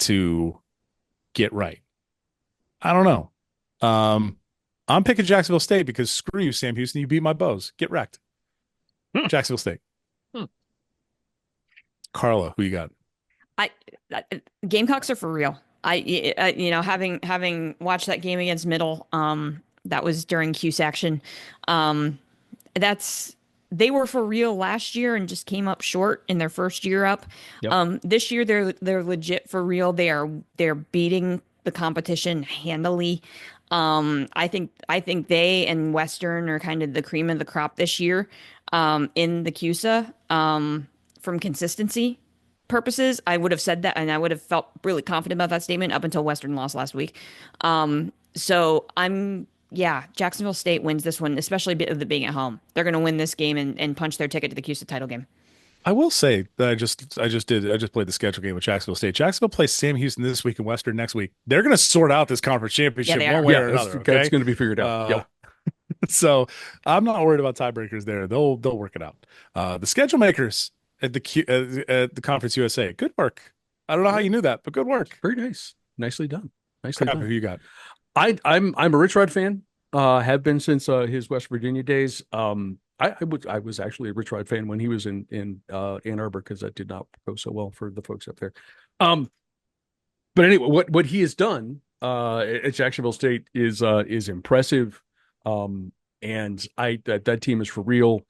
to get right? I don't know. I'm picking Jacksonville State because screw you, Sam Houston. You beat my Bows. Get wrecked. Jacksonville State. Carla, who you got? Gamecocks are for real. Having watched that game against Middle, that was during Cuse action. They were for real last year and just came up short in their first year up. Yep. This year they're legit for real. They're beating the competition handily. I think they and Western are kind of the cream of the crop this year in the CUSA from consistency purposes. I would have said that, and I would have felt really confident about that statement up until Western lost last week. So Jacksonville State wins this one, especially being at home. They're going to win this game and punch their ticket to the CUSA title game. I will say that I just played the schedule game with Jacksonville State. Jacksonville plays Sam Houston this week and Western next week. They're going to sort out this conference Yeah, championship they one are. way Yeah, or another. that's Okay. going to be figured out. Uh, Yep. so I'm not worried about tiebreakers there. They'll work it out. The schedule makers at the Conference USA. Good work. I don't know how Yeah, you knew that, but good work. very nice. Nicely done. Nicely Crap, who done. you got? I'm a Rich Rod fan. Have been since his West Virginia days. I was actually a Rich Rod fan when he was in Ann Arbor because that did not go so well for the folks up there. Um, but anyway, what he has done at Jacksonville State is impressive. And that team is for real.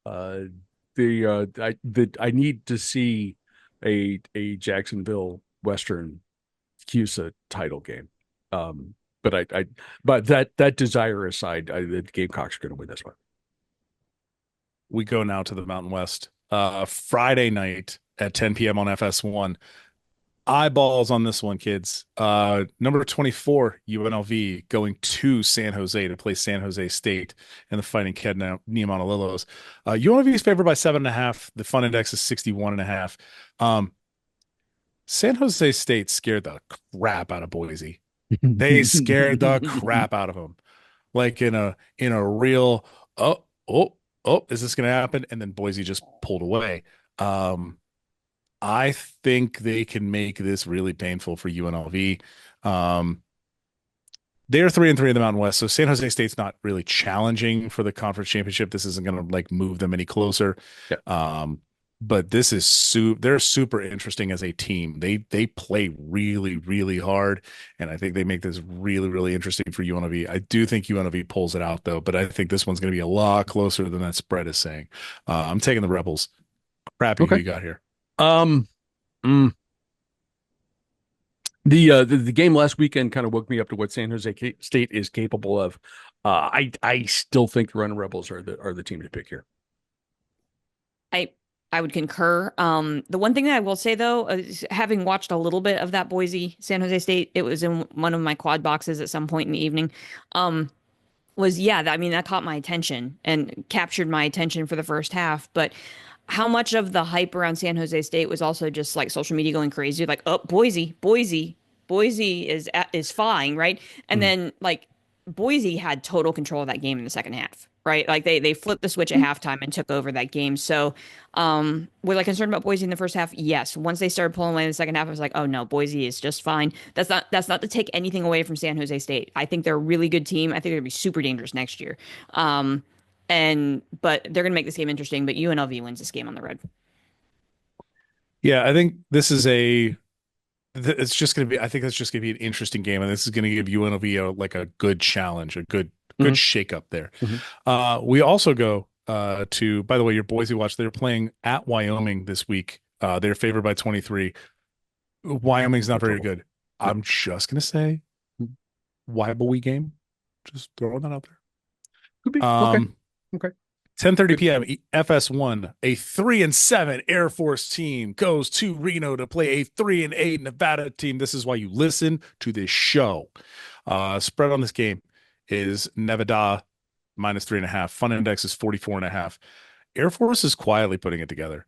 Uh, I need to see a Jacksonville Western CUSA title game. But but that desire aside, the Gamecocks are going to win this one. We go now to the Mountain West. Friday night at 10 p.m. on FS1. Eyeballs on this one, kids. Number 24, UNLV, going to San Jose to play San Jose State and the Fighting Neamonte-Lillos. UNLV is favored by 7.5. The fun index is 61.5. San Jose State scared the crap out of Boise. They scared the crap out of them. Like in a real oh oh oh, is this going to happen? And then Boise just pulled away. I think they can make this really painful for UNLV. They're 3-3 in the Mountain West, so San Jose State's not really challenging for the conference championship. This isn't going to like move them any closer. Yeah. But this is they're super interesting as a team. They play really, really hard, and I think they make this really, really interesting for UNLV. I do think UNLV pulls it out though, but I think this one's going to be a lot closer than that spread is saying. I'm taking the Rebels. Crappy who Okay. you got here. Um, mm, the game last weekend kind of woke me up to what San Jose State is capable of. I still think the Running Rebels are the team to pick here. I I would concur. The one thing that I will say though, is having watched a little bit of that Boise San Jose State, it was in one of my quad boxes at some point in the evening. Was yeah, I mean that caught my attention and captured my attention for the first half, but how much of the hype around San Jose State was also just like social media going crazy, like, oh, Boise is fine, right? And Mm. then like Boise had total control of that game in the second half, right? Like they flipped the switch at halftime and took over that game. So, was I concerned about Boise in the first half? Yes. Once they started pulling away in the second half, I was like, oh no, Boise is just fine. That's not to take anything away from San Jose State. I think they're a really good team. I think they're gonna be super dangerous next year. But they're gonna make this game interesting. But UNLV wins this game on the road. Yeah, I think this is it's just going to be, I think that's just going to be an interesting game. And this is going to give UNLV like a good challenge, a good Mhm. shake up there. Mhm. We also go to, by the way, your Boise Watch, they're playing at Wyoming this week. They're favored by 23. Wyoming's not very good. No. I'm just going to say Mhm. Wyoming game. Just throwing that out there. Could be. Okay. Um, Okay. 10:30 p.m. FS1, a 3-7 Air Force team goes to Reno to play a 3-8 Nevada team. This is why you listen to this show. Spread on this game is Nevada -3.5. Fun index is 44.5. Air Force is quietly putting it together,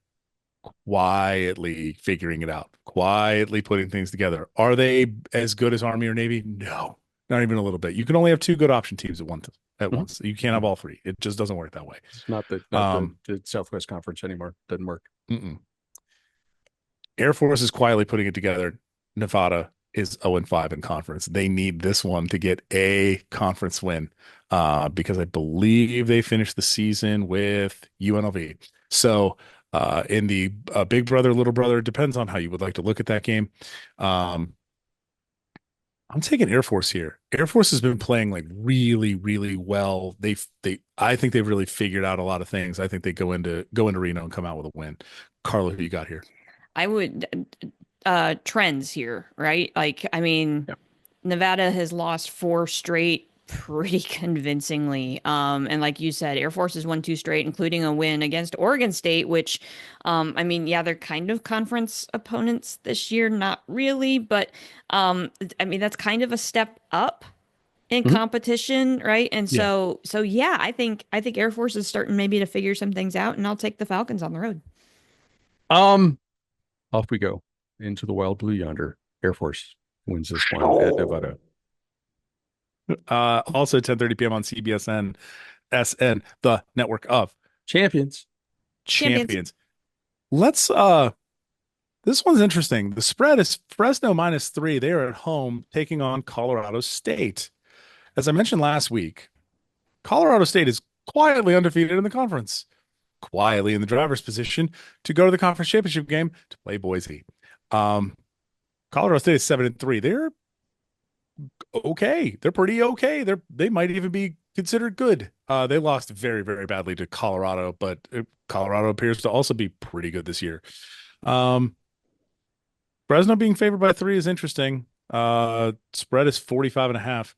quietly figuring it out, quietly putting things together. Are they as good as Army or Navy? No, not even a little bit. You can only have two good option teams at Mhm. once. You can't have all three. It just doesn't work that way. It's not the Southwest Conference anymore. Doesn't work. Mm-mm. Air Force is quietly putting it together. Nevada is 0-5 in conference. They need this one to get a conference win because I believe they finished the season with UNLV. So in the big brother, little brother, depends on how you would like to look at that game. I'm taking Air Force here. Air Force has been playing like really, really well. I think they've really figured out a lot of things. I think they go into Reno and come out with a win. Carla, who you got here? I would trends here, right? Like, I mean, Yeah. Nevada has lost four straight pretty convincingly. And like you said, Air Force has won two straight, including a win against Oregon State, which, I mean, yeah, they're kind of conference opponents this year, not really, but I mean, that's kind of a step up in Mhm. competition, right? And Yeah. so yeah, I think Air Force is starting maybe to figure some things out, and I'll take the Falcons on the road. Um, Off we go into the wild blue yonder. Air Force wins this one at Nevada. Also 10:30 p.m. on CBSN, SN, the network of Champions. Champions. champions. Let's This one's interesting. The spread is Fresno -3. They are at home taking on Colorado State. As I mentioned last week, Colorado State is quietly undefeated in the conference, quietly in the driver's position to go to the conference championship game to play Boise. Um, Colorado State is 7-3. They're okay. They're pretty okay. They might even be considered good. They lost very, very badly to Colorado, but Colorado appears to also be pretty good this year. Um, Fresno being favored by 3 is interesting. Spread is 45.5.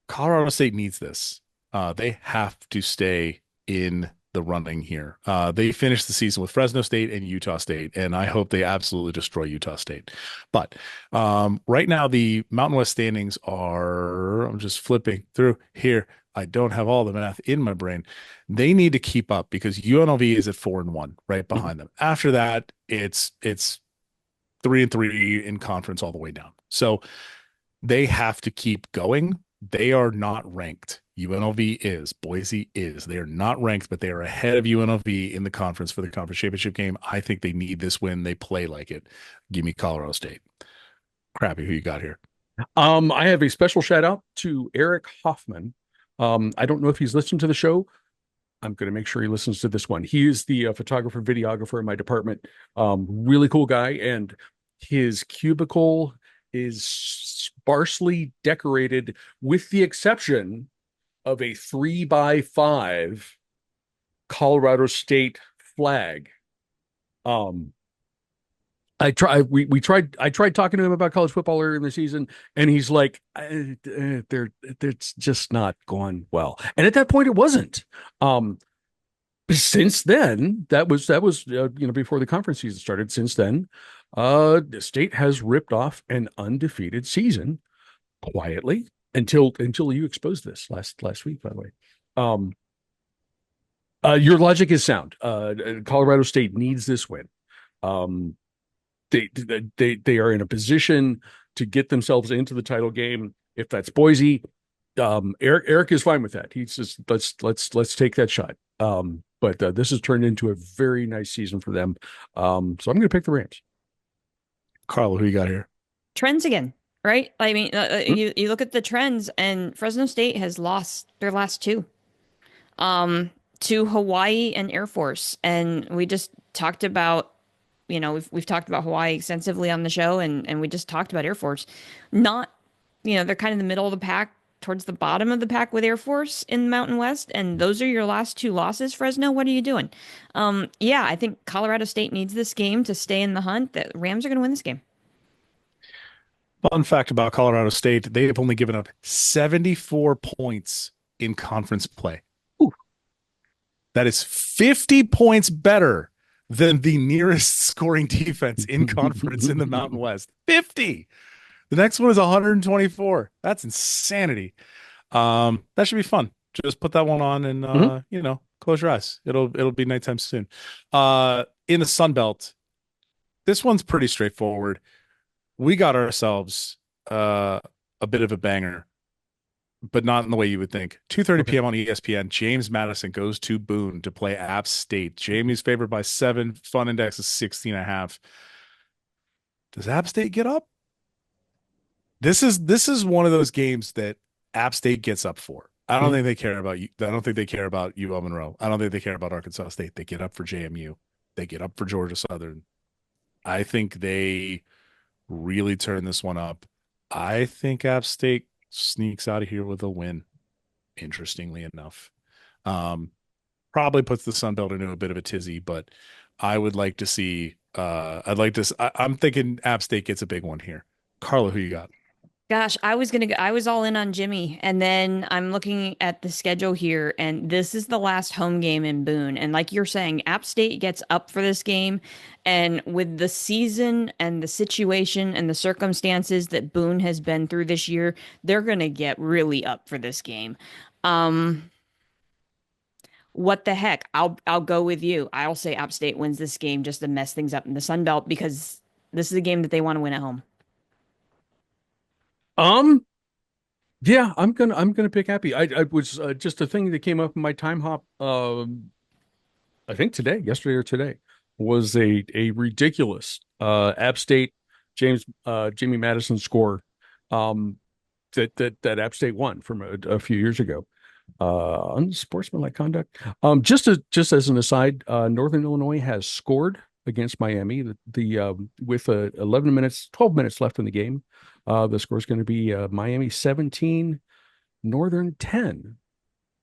Colorado State needs this. They have to stay in the running here. They finished the season with Fresno State and Utah State, and I hope they absolutely destroy Utah State. But right now, the Mountain West standings are, I'm just flipping through here. I don't have all the math in my brain. They need to keep up because UNLV is at 4-1 right behind them. After that, it's 3-3 in conference all the way down. So they have to keep going. They are not ranked. UNLV is. Boise is. They are not ranked, but they are ahead of UNLV in the conference for the conference championship game. I think they need this win. They play like it. Give me Colorado State. Crappy, who you got here? I have a special shout out to Eric Hoffman. I don't know if he's listened to the show. I'm going to make sure he listens to this one. He is the photographer, videographer in my department. Really cool guy. And his cubicle is sparsely decorated with the exception of a 3x5 Colorado State flag. I tried talking to him about college football earlier in the season, and he's like, it's just not going well. And at that point, it wasn't. Since then, that was before the conference season started. Since then, the state has ripped off an undefeated season quietly until you exposed this last week, by the way. Your logic is sound. Colorado State needs this win. They are in a position to get themselves into the title game. If that's Boise, Eric is fine with that. He's just let's take that shot. But this has turned into a very nice season for them. So I'm going to pick the Rams. Carla, who you got here? Trends again, right? I mean, you look at the trends, and Fresno State has lost their last two, to Hawaii and Air Force, and we just talked about, we've talked about Hawaii extensively on the show, and we just talked about Air Force. Not, they're kind of the middle of the pack, towards the bottom of the pack with Air Force in the Mountain West, and those are your last two losses, Fresno. What are you doing? Yeah, I think Colorado State needs this game to stay in the hunt. The Rams are going to win this game. Fun fact about Colorado State, they have only given up 74 points in conference play. Ooh. That is 50 points better than the nearest scoring defense in conference in the Mountain West. 50. The next one is 124. That's insanity. That should be fun. Just put that one on and close your eyes. It'll be nighttime soon. In the Sun Belt, this one's pretty straightforward. We got ourselves a bit of a banger, but not in the way you would think. 2:30 p.m. on ESPN, James Madison goes to Boone to play App State. Jamie's favored by 7. Fun index is 16.5. Does App State get up? This is one of those games that App State gets up for. I don't think they care about you. I don't think they care about UL Monroe. I don't think they care about Arkansas State. They get up for JMU. They get up for Georgia Southern. I think they really turn this one up. I think App State sneaks out of here with a win, interestingly enough. Probably puts the Sun Belt into a bit of a tizzy, but I would like to see I'm thinking App State gets a big one here. Carla, who you got? Gosh, I was all in on Jimmy, and then I'm looking at the schedule here, and this is the last home game in Boone. And like you're saying, App State gets up for this game, and with the season and the situation and the circumstances that Boone has been through this year, they're gonna get really up for this game. what the heck? I'll go with you. I'll say App State wins this game just to mess things up in the Sun Belt because this is a game that they want to win at home. Um, yeah, I'm gonna pick Happy. I was just a thing that came up in my time hop. I think yesterday or today, was a ridiculous App State Jamie Madison score. Um, that App State won from a few years ago. Unsportsmanlike conduct. Just as an aside, Northern Illinois has scored against Miami. With 12 minutes left in the game. The score is going to be Miami 17, Northern 10.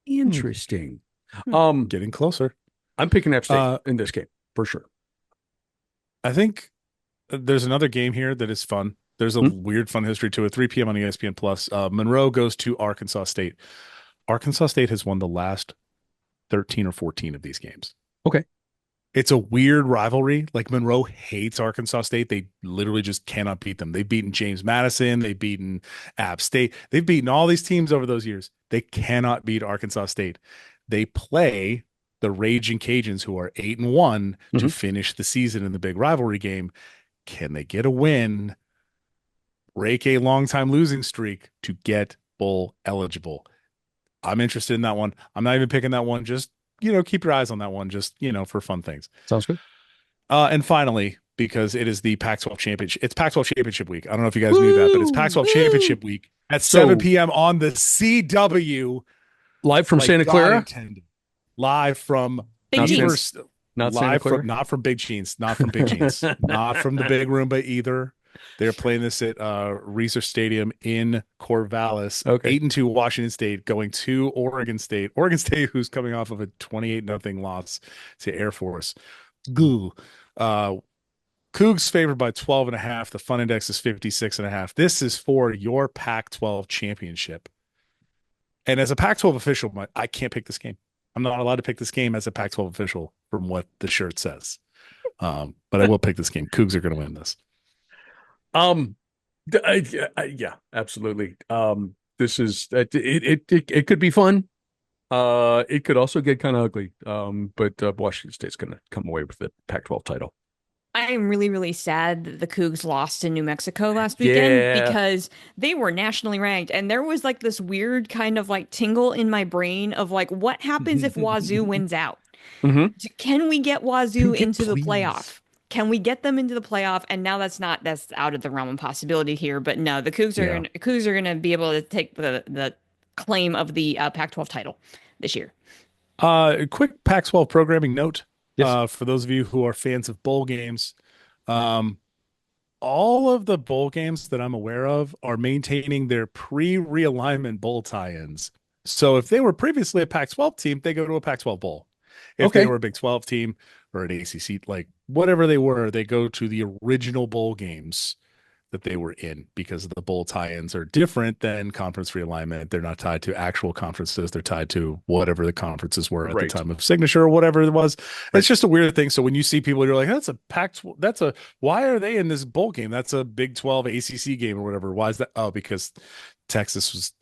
Interesting. Getting closer. I'm picking App State in this game for sure. I think there's another game here that is fun. There's a weird fun history to it. 3 p.m. on ESPN Plus. Monroe goes to Arkansas State. Arkansas State has won the last 13 or 14 of these games. Okay. It's a weird rivalry. Like, Monroe hates Arkansas State. They literally just cannot beat them. They've beaten James Madison. They've beaten App State. They've beaten all these teams over those years. They cannot beat Arkansas State. They play the Raging Cajuns, who are 8-1, to finish the season in the big rivalry game. Can they get a win, break a long-time losing streak to get bowl eligible? I'm interested in that one. I'm not even picking that one. Just, keep your eyes on that one, just, for fun things. Sounds good. And finally, because it is the Pac-12 championship, it's Pac-12 championship week. I don't know if you guys knew that, but it's Pac-12 championship week at 7 p.m. on the CW. Live from Santa Clara? Live from Big Jeans. Not Santa Clara? Not from Big Jeans. Not from Big Jeans. Not from the Big Roomba either. They're playing this at Reser Stadium in Corvallis. Okay. 8-2 Washington State going to Oregon State. Oregon State, who's coming off of a 28-0 loss to Air Force. Goo. Cougs favored by 12.5. The fun index is 56.5. This is for your Pac-12 championship. And as a Pac-12 official, I can't pick this game. I'm not allowed to pick this game as a Pac-12 official from what the shirt says. But I will pick this game. Cougs are going to win this. Yeah, absolutely. This is it could be fun. It could also get kind of ugly. But Washington State's going to come away with the Pac-12 title. I am really, really sad that the Cougs lost in New Mexico last weekend because they were nationally ranked. And there was like this weird kind of like tingle in my brain of like, what happens if Wazoo wins out? Can we get Wazoo into the playoff? Can we get them into the playoff? And now that's out of the realm of possibility here. But no, the Cougs are gonna be able to take the claim of the Pac-12 title this year. Quick Pac-12 programming note. Yes. For those of you who are fans of bowl games, all of the bowl games that I'm aware of are maintaining their pre-realignment bowl tie-ins. So if they were previously a Pac-12 team, they go to a Pac-12 bowl. If they were a Big 12 team or an ACC, like whatever they were, they go to the original bowl games that they were in, because the bowl tie-ins are different than conference realignment. They're not tied to actual conferences. They're tied to whatever the conferences were at the time of signature or whatever it was. It's just a weird thing. So when you see people, you're like, that's a Pac-12. Why are they in this bowl game? That's a Big 12 ACC game or whatever. Why is that? Oh, because Texas was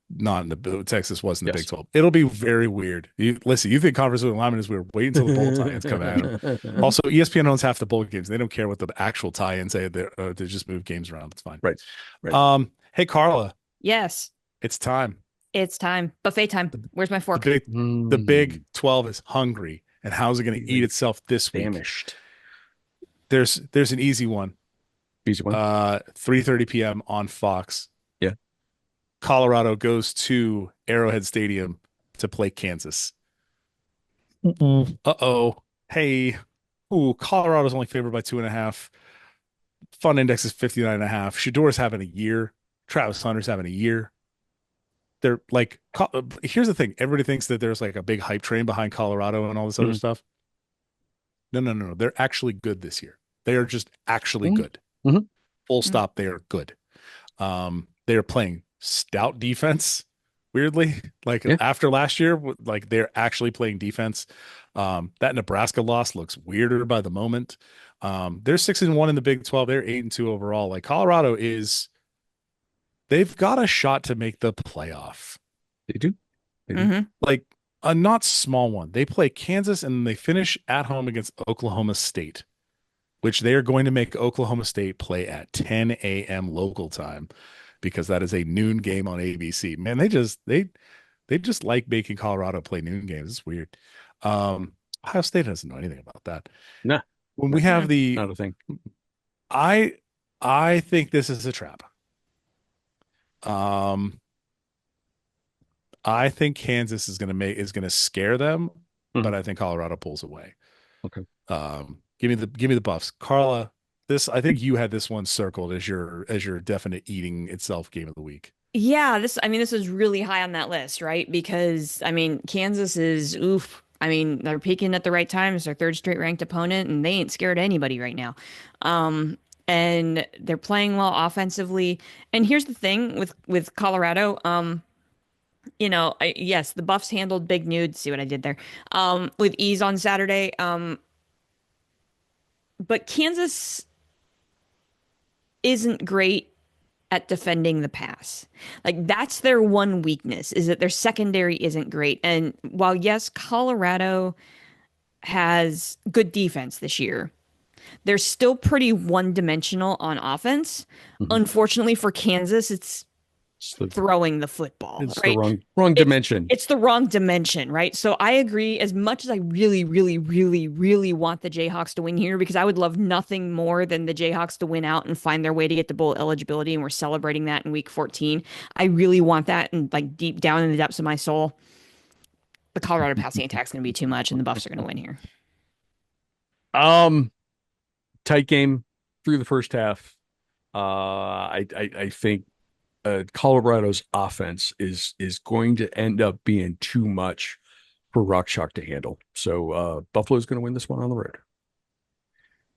not in the Texas wasn't the Big 12. It'll be very weird. You think conference alignment is weird. Wait until the bowl tie-ins come at them. Also, ESPN owns half the bowl games. They don't care what the actual tie-ins say. They just move games around. It's fine. Right. Hey, Carla. Yes. It's time. It's time. Buffet time. Where's my fork? The Big 12 is hungry. And how's it going to eat itself this week? Famished. There's an easy one. 3:30 p.m. on Fox. Yeah. Colorado goes to Arrowhead Stadium to play Kansas. Uh-oh. Hey. Ooh, Colorado's only favored by 2.5. Fun index is 59.5. Shador's having a year. Travis Hunter's having a year. They're like, here's the thing. Everybody thinks that there's like a big hype train behind Colorado and all this other stuff. No. They're actually good this year. They are just actually good. Full stop. They are good. They are playing stout defense, weirdly. After last year, like they're actually playing defense. That Nebraska loss looks weirder by the moment. They're 6-1 in the Big 12. They're 8-2 overall. Like Colorado they've got a shot to make the playoff. They do. Like a not small one. They play Kansas and they finish at home against Oklahoma State, which they are going to make Oklahoma State play at 10 a.m. local time because that is a noon game on ABC. Man, they just like making Colorado play noon games. It's weird. Ohio State doesn't know anything about that. Nah, When we have not a thing. I I think this is a trap. Um, I think Kansas is gonna scare them, but Mhm. I think Colorado pulls away. Okay. Give me the Buffs. Carla, this I think you had this one circled as your definite eating itself game of the week. Yeah, this is really high on that list, right? Because Kansas is oof. They're peaking at the right time. It's their third straight ranked opponent, and they ain't scared of anybody right now. Um, and they're playing well offensively. And here's the thing with Colorado. Yes, the Buffs handled Big Nude. See what I did there? With ease on Saturday. But Kansas isn't great at defending the pass. Like that's their one weakness is that their secondary isn't great. And while yes, Colorado has good defense this year, they're still pretty one-dimensional on offense. Mhm. Unfortunately for Kansas, it's It's the throwing the football, it's the right? wrong It's dimension. it's the wrong dimension, right? So I agree as much as I really, really, really, really want the Jayhawks to win here because I would love nothing more than the Jayhawks to win out and find their way to get the bowl eligibility, and we're celebrating that in week 14. I really want that and like deep down in the depths of my soul. The Colorado passing attack is going to be too much and the Buffs are going to win here. Um, Tight game through the first half. I think Colorado's offense is going to end up being too much for Rock Chalk to handle. So Buffalo's going to win this one on the road.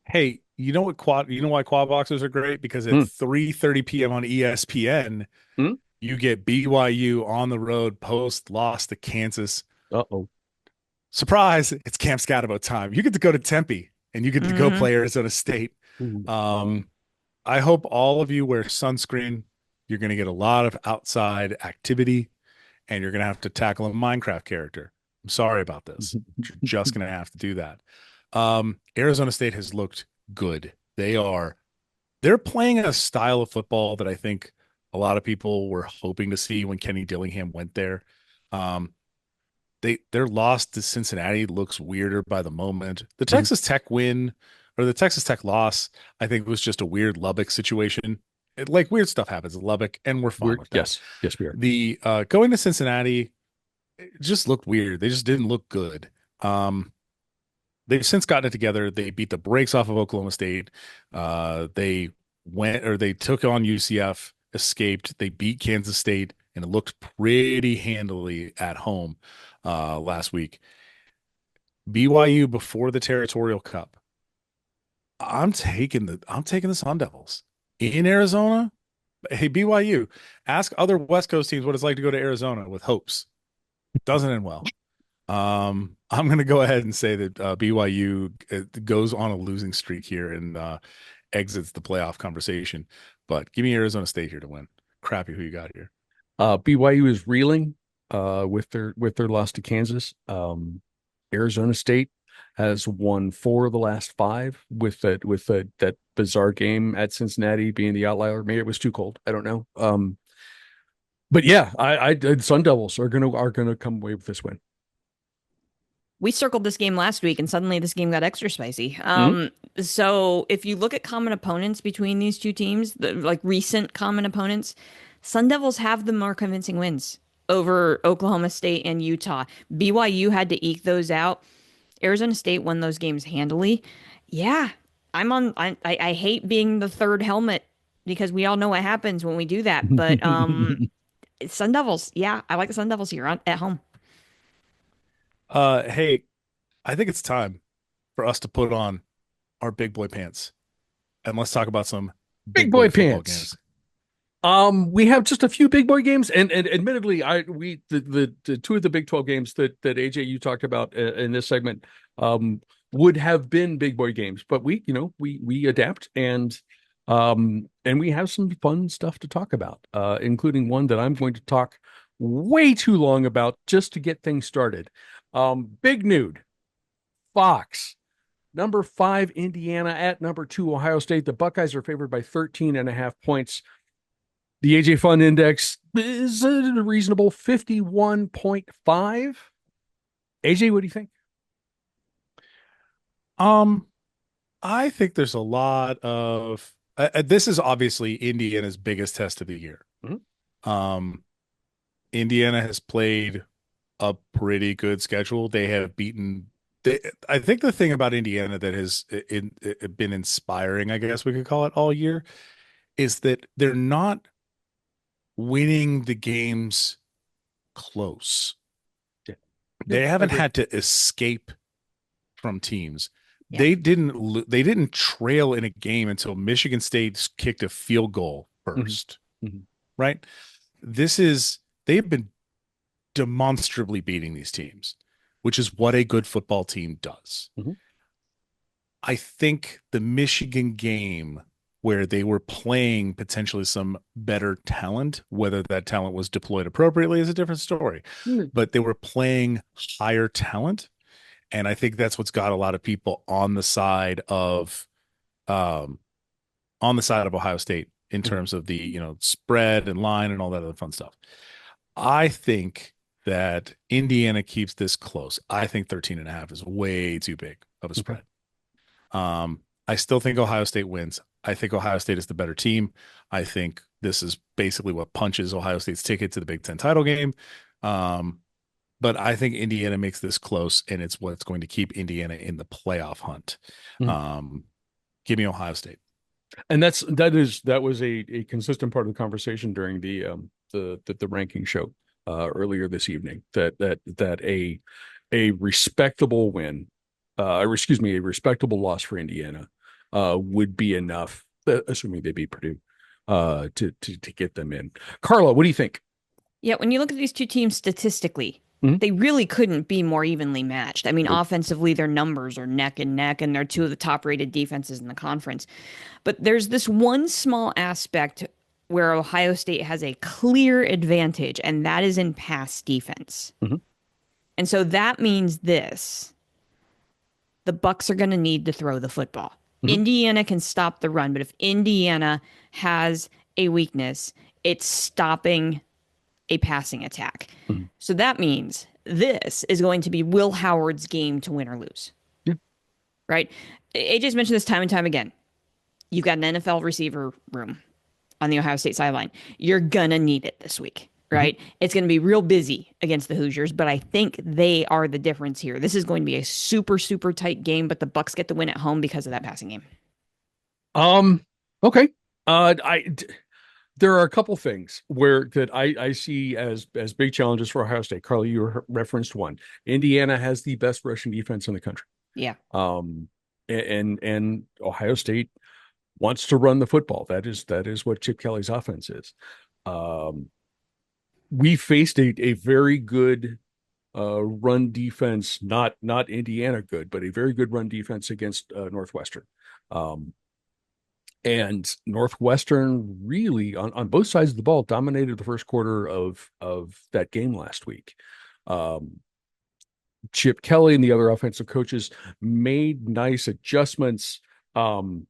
Hey, you know why quad boxers are great? Because at Mm. 3:30 p.m. on ESPN, Mm. you get BYU on the road post loss to Kansas. Uh-oh. Surprise, it's Camp Scatterbo time. You get to go to Tempe and you get to go Hmm. play Arizona State. Ooh. I hope all of you wear sunscreen. You're going to get a lot of outside activity and you're going to have to tackle a Minecraft character. I'm sorry about this. You're just going to have to do that. Arizona State has looked good. They're playing a style of football that I think a lot of people were hoping to see when Kenny Dillingham went there. Um, their loss to Cincinnati looks weirder by the moment. The Texas Tech win or the Texas Tech loss, I think was just a weird Lubbock situation. Like weird stuff happens in Lubbock, and we're fine with that. Yes, we are. The going to Cincinnati it just looked weird. They just didn't look good. They've since gotten it together. They beat the brakes off of Oklahoma State. They took on UCF, escaped. They beat Kansas State, and it looked pretty handily at home last week. BYU before the Territorial Cup. I'm taking the Sun Devils in Arizona. Hey, BYU, ask other West Coast teams what it's like to go to Arizona with hopes. Doesn't end well. I'm going to go ahead and say that BYU goes on a losing streak here and exits the playoff conversation. But give me Arizona State here to win. Crappy who you got here. BYU is reeling with their loss to Kansas. Arizona State has won 4 of the last 5 with that bizarre game at Cincinnati being the outlier. Maybe it was too cold. I don't know. But yeah, I Sun Devils are gonna come away with this win. We circled this game last week and suddenly this game got extra spicy. So if you look at common opponents between these two teams, like recent common opponents, Sun Devils have the more convincing wins over Oklahoma State and Utah. BYU had to eke those out. Arizona State won those games handily. Yeah, I hate being the third helmet because we all know what happens when we do that. But Sun Devils, yeah, I like the Sun Devils here at home. Hey, I think it's time for us to put on our big boy pants and let's talk about some Big big boy boy football pants. games. We have just a few big boy games, and admittedly, the 2 of the Big 12 games that AJ you talked about in this segment would have been big boy games, but we adapt and we have some fun stuff to talk about, including one that I'm going to talk way too long about just to get things started. Big nude, Fox. Number 5, Indiana at number 2, Ohio State. The Buckeyes are favored by 13.5 points. The AJ Fun Index is a reasonable 51.5. AJ, what do you think? I think there's a lot of this is obviously Indiana's biggest test of the year. Mm-hmm. Indiana has played a pretty good schedule. They have beaten. I think the thing about Indiana that has been inspiring, I guess we could call it, all year, is that they're not winning the games close. Yeah. They haven't had to escape from teams. Yeah. They didn't trail in a game until Michigan State kicked a field goal first. Mm-hmm. Right? They've been demonstrably beating these teams, which is what a good football team does. Mm-hmm. I think the Michigan game where they were playing potentially some better talent, whether that talent was deployed appropriately is a different story, but they were playing higher talent. And I think that's what's got a lot of people on the side of Ohio State in terms of the, spread and line and all that other fun stuff. I think that Indiana keeps this close. I think 13.5 is way too big of a spread. I still think Ohio State wins. I think Ohio State is the better team. I think this is basically what punches Ohio State's ticket to the Big Ten title game. But I think Indiana makes this close, and it's what's going to keep Indiana in the playoff hunt. Give me Ohio State. And that was a consistent part of the conversation during the ranking show earlier this evening. That a respectable win, a respectable loss for Indiana would be enough, assuming they beat Purdue, to get them in. Carla, what do you think? Yeah, when you look at these two teams statistically, they really couldn't be more evenly matched. I mean, offensively, their numbers are neck and neck, and they're two of the top-rated defenses in the conference. But there's this one small aspect where Ohio State has a clear advantage, and that is in pass defense. And so that means this. The Bucks are going to need to throw the football. Indiana can stop the run, but if Indiana has a weakness, it's stopping a passing attack. So that means this is going to be Will Howard's game to win or lose. Yeah. Right? AJ's mentioned this time and time again. You've got an NFL receiver room on the Ohio State sideline. You're going to need it this week, right? It's going to be real busy against the Hoosiers, but I think they are the difference here. This is going to be a super, super tight game, but the Bucks get the win at home because of that passing game. Okay. There are a couple things that I see as big challenges for Ohio State. Carla, you referenced one. Indiana has the best rushing defense in the country. Yeah. And Ohio State wants to run the football. That is what Chip Kelly's offense is. We faced a very good run defense, not Indiana good, but a very good run defense against Northwestern. And Northwestern really on both sides of the ball dominated the first quarter of that game last week. Chip Kelly and the other offensive coaches made nice adjustments, started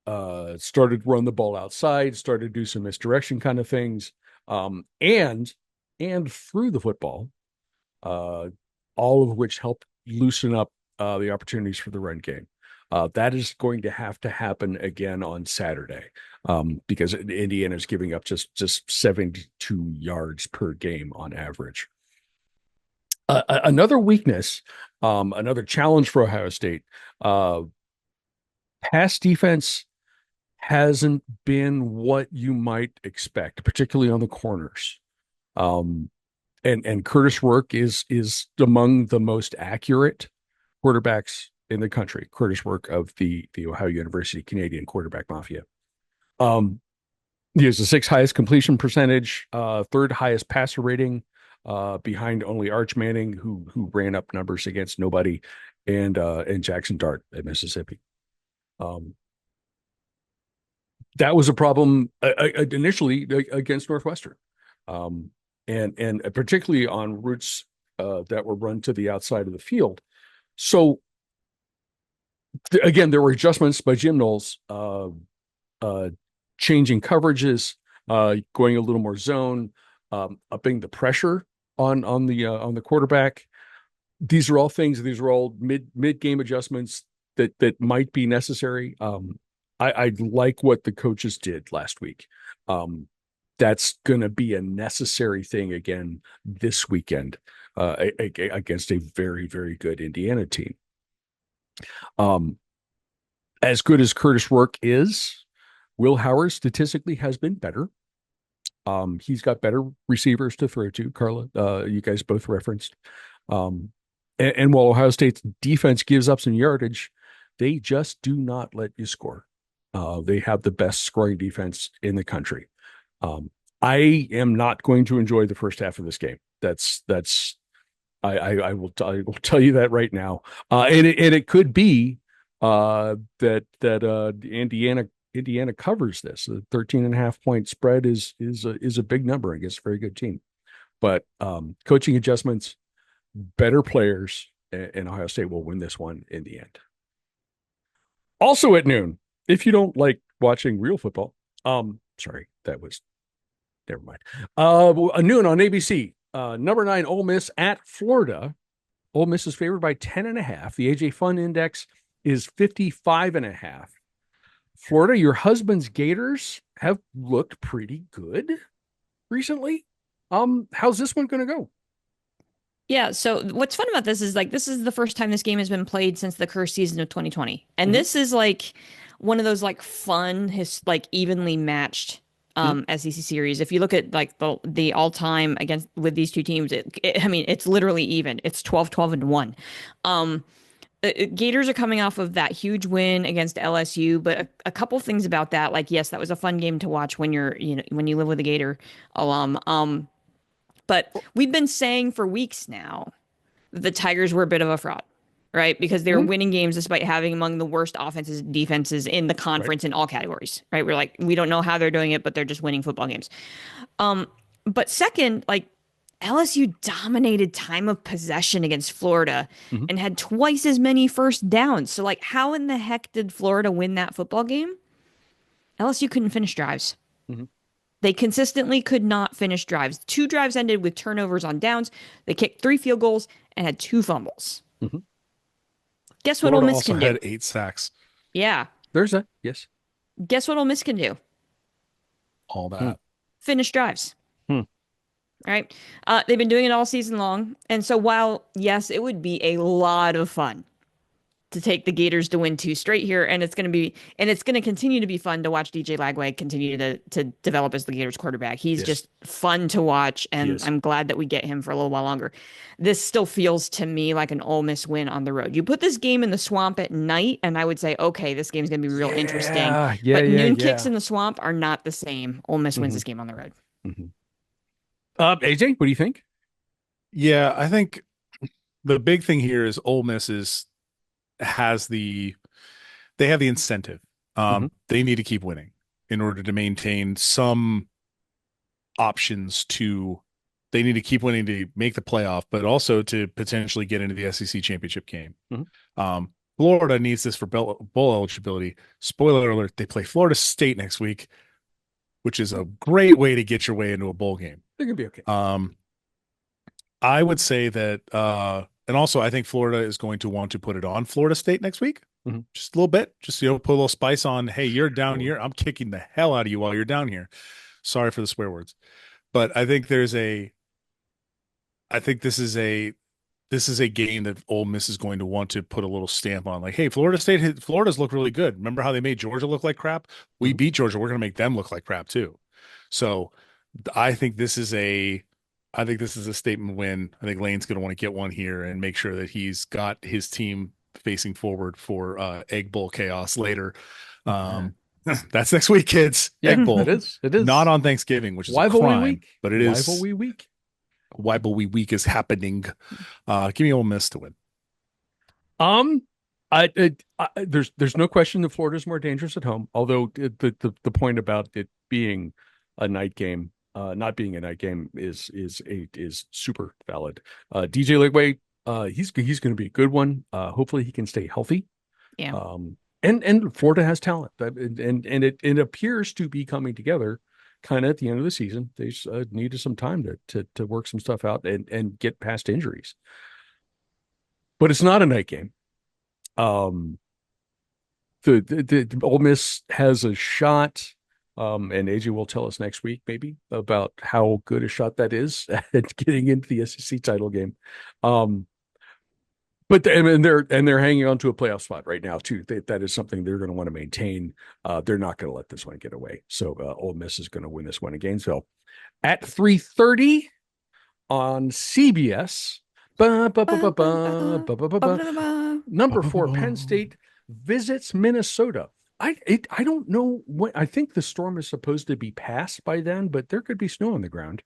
to run the ball outside, started to do some misdirection kind of things, and threw the football, all of which helped loosen up the opportunities for the run game. That is going to have to happen again on Saturday, because Indiana is giving up just 72 yards per game on average. Another weakness, another challenge for Ohio State, pass defense hasn't been what you might expect, particularly on the corners. And Curtis Work is among the most accurate quarterbacks in the country. Curtis Work of the Ohio University Canadian quarterback mafia. He has the 6th highest completion percentage, 3rd highest passer rating, behind only Arch Manning, who ran up numbers against nobody, and Jackson Dart at Mississippi. That was a problem initially against Northwestern. and particularly on routes that were run to the outside of the field. So again, there were adjustments by Jim Knowles, uh, changing coverages, going a little more zone, upping the pressure on the quarterback. These are all things. These are all mid game adjustments that might be necessary. I like what the coaches did last week. That's going to be a necessary thing again this weekend against a very, very good Indiana team. As good as Curtis Rourke is, Will Howard statistically has been better. He's got better receivers to throw to. Carla, you guys both referenced. And while Ohio State's defense gives up some yardage, they just do not let you score. They have the best scoring defense in the country. I am not going to enjoy the first half of this game. I will tell you that right now. And it could be that Indiana covers this. A 13.5 point spread is a big number against a very good team. But coaching adjustments, better players, and Ohio State will win this one in the end. Also at noon, if you don't like watching real football, sorry, that was never mind. Noon on ABC, number 9 Ole Miss at Florida. Ole Miss is favored by 10.5. The AJ Fun Index is 55.5. Florida, your husband's Gators have looked pretty good recently. How's this one going to go? Yeah, so what's fun about this is like this is the first time this game has been played since the cursed season of 2020. And this is like one of those like fun like evenly matched SEC series. If you look at like the all-time against with these two teams, I mean, it's literally even. It's 12-12 and 1. Gators are coming off of that huge win against LSU, but a couple things about that, like yes, that was a fun game to watch when when you live with a Gator alum. But we've been saying for weeks now that the Tigers were a bit of a fraud, right? Because they were winning games despite having among the worst offenses and defenses in the conference in all categories, right? We're like, we don't know how they're doing it, but they're just winning football games. But second, like LSU dominated time of possession against Florida and had twice as many first downs. So like, how in the heck did Florida win that football game? LSU couldn't finish drives. They consistently could not finish drives. 2 drives ended with turnovers on downs. They kicked 3 field goals and had 2 fumbles. Guess what Florida Ole Miss also can do? had 8 sacks. Yeah. There's that. Yes. Guess what Ole Miss can do? All that. Finish drives. Right? They've been doing it all season long. And so while, yes, it would be a lot of fun to take the Gators to win 2 straight here, and it's going to continue to be fun to watch DJ Lagway continue to develop as the Gators quarterback. He's just fun to watch, and I'm glad that we get him for a little while longer. This still feels to me like an Ole Miss win on the road. You put this game in the Swamp at night, and I would say, okay, this game's going to be real interesting. But noon kicks in the Swamp are not the same. Ole Miss wins this game on the road. AJ, what do you think? Yeah, I think the big thing here is Ole Miss they have the incentive. They need to keep winning in order to maintain some options they need to keep winning to make the playoff, but also to potentially get into the SEC championship game. Florida needs this for bowl eligibility. Spoiler alert, they play Florida State next week, which is a great way to get your way into a bowl game. They're going to be okay. I would say that, and also I think Florida is going to want to put it on Florida State next week. Just a little bit, just, put a little spice on. Hey, you're down here. I'm kicking the hell out of you while you're down here. Sorry for the swear words, but I think this is a game that Ole Miss is going to want to put a little stamp on. Like, hey, Florida's look really good. Remember how they made Georgia look like crap? We beat Georgia. We're going to make them look like crap too. So I think this is a statement win. I think Lane's going to want to get one here and make sure that he's got his team facing forward for Egg Bowl chaos later. That's next week, kids. Egg Bowl. It is. Not on Thanksgiving, which is a crime, week. But it is. Rivalry week. Rivalry week is happening. Give me Ole Miss to win. There's no question that Florida's more dangerous at home. Although the point about it being a night game not being a night game is super valid. DJ Ligway, he's going to be a good one. Hopefully he can stay healthy. Yeah. And Florida has talent, and it appears to be coming together kind of at the end of the season. They just, needed some time to work some stuff out and get past injuries. But it's not a night game. The Ole Miss has a shot, and AJ will tell us next week maybe about how good a shot that is at getting into the SEC title game. But they're hanging on to a playoff spot right now too. That is something they're going to want to maintain. They're not going to let this one get away. So Ole Miss is going to win this one in Gainesville at 3:30 on CBS. Number 4, Penn State visits Minnesota. I don't know what I think the storm is supposed to be passed by then, but there could be snow on the ground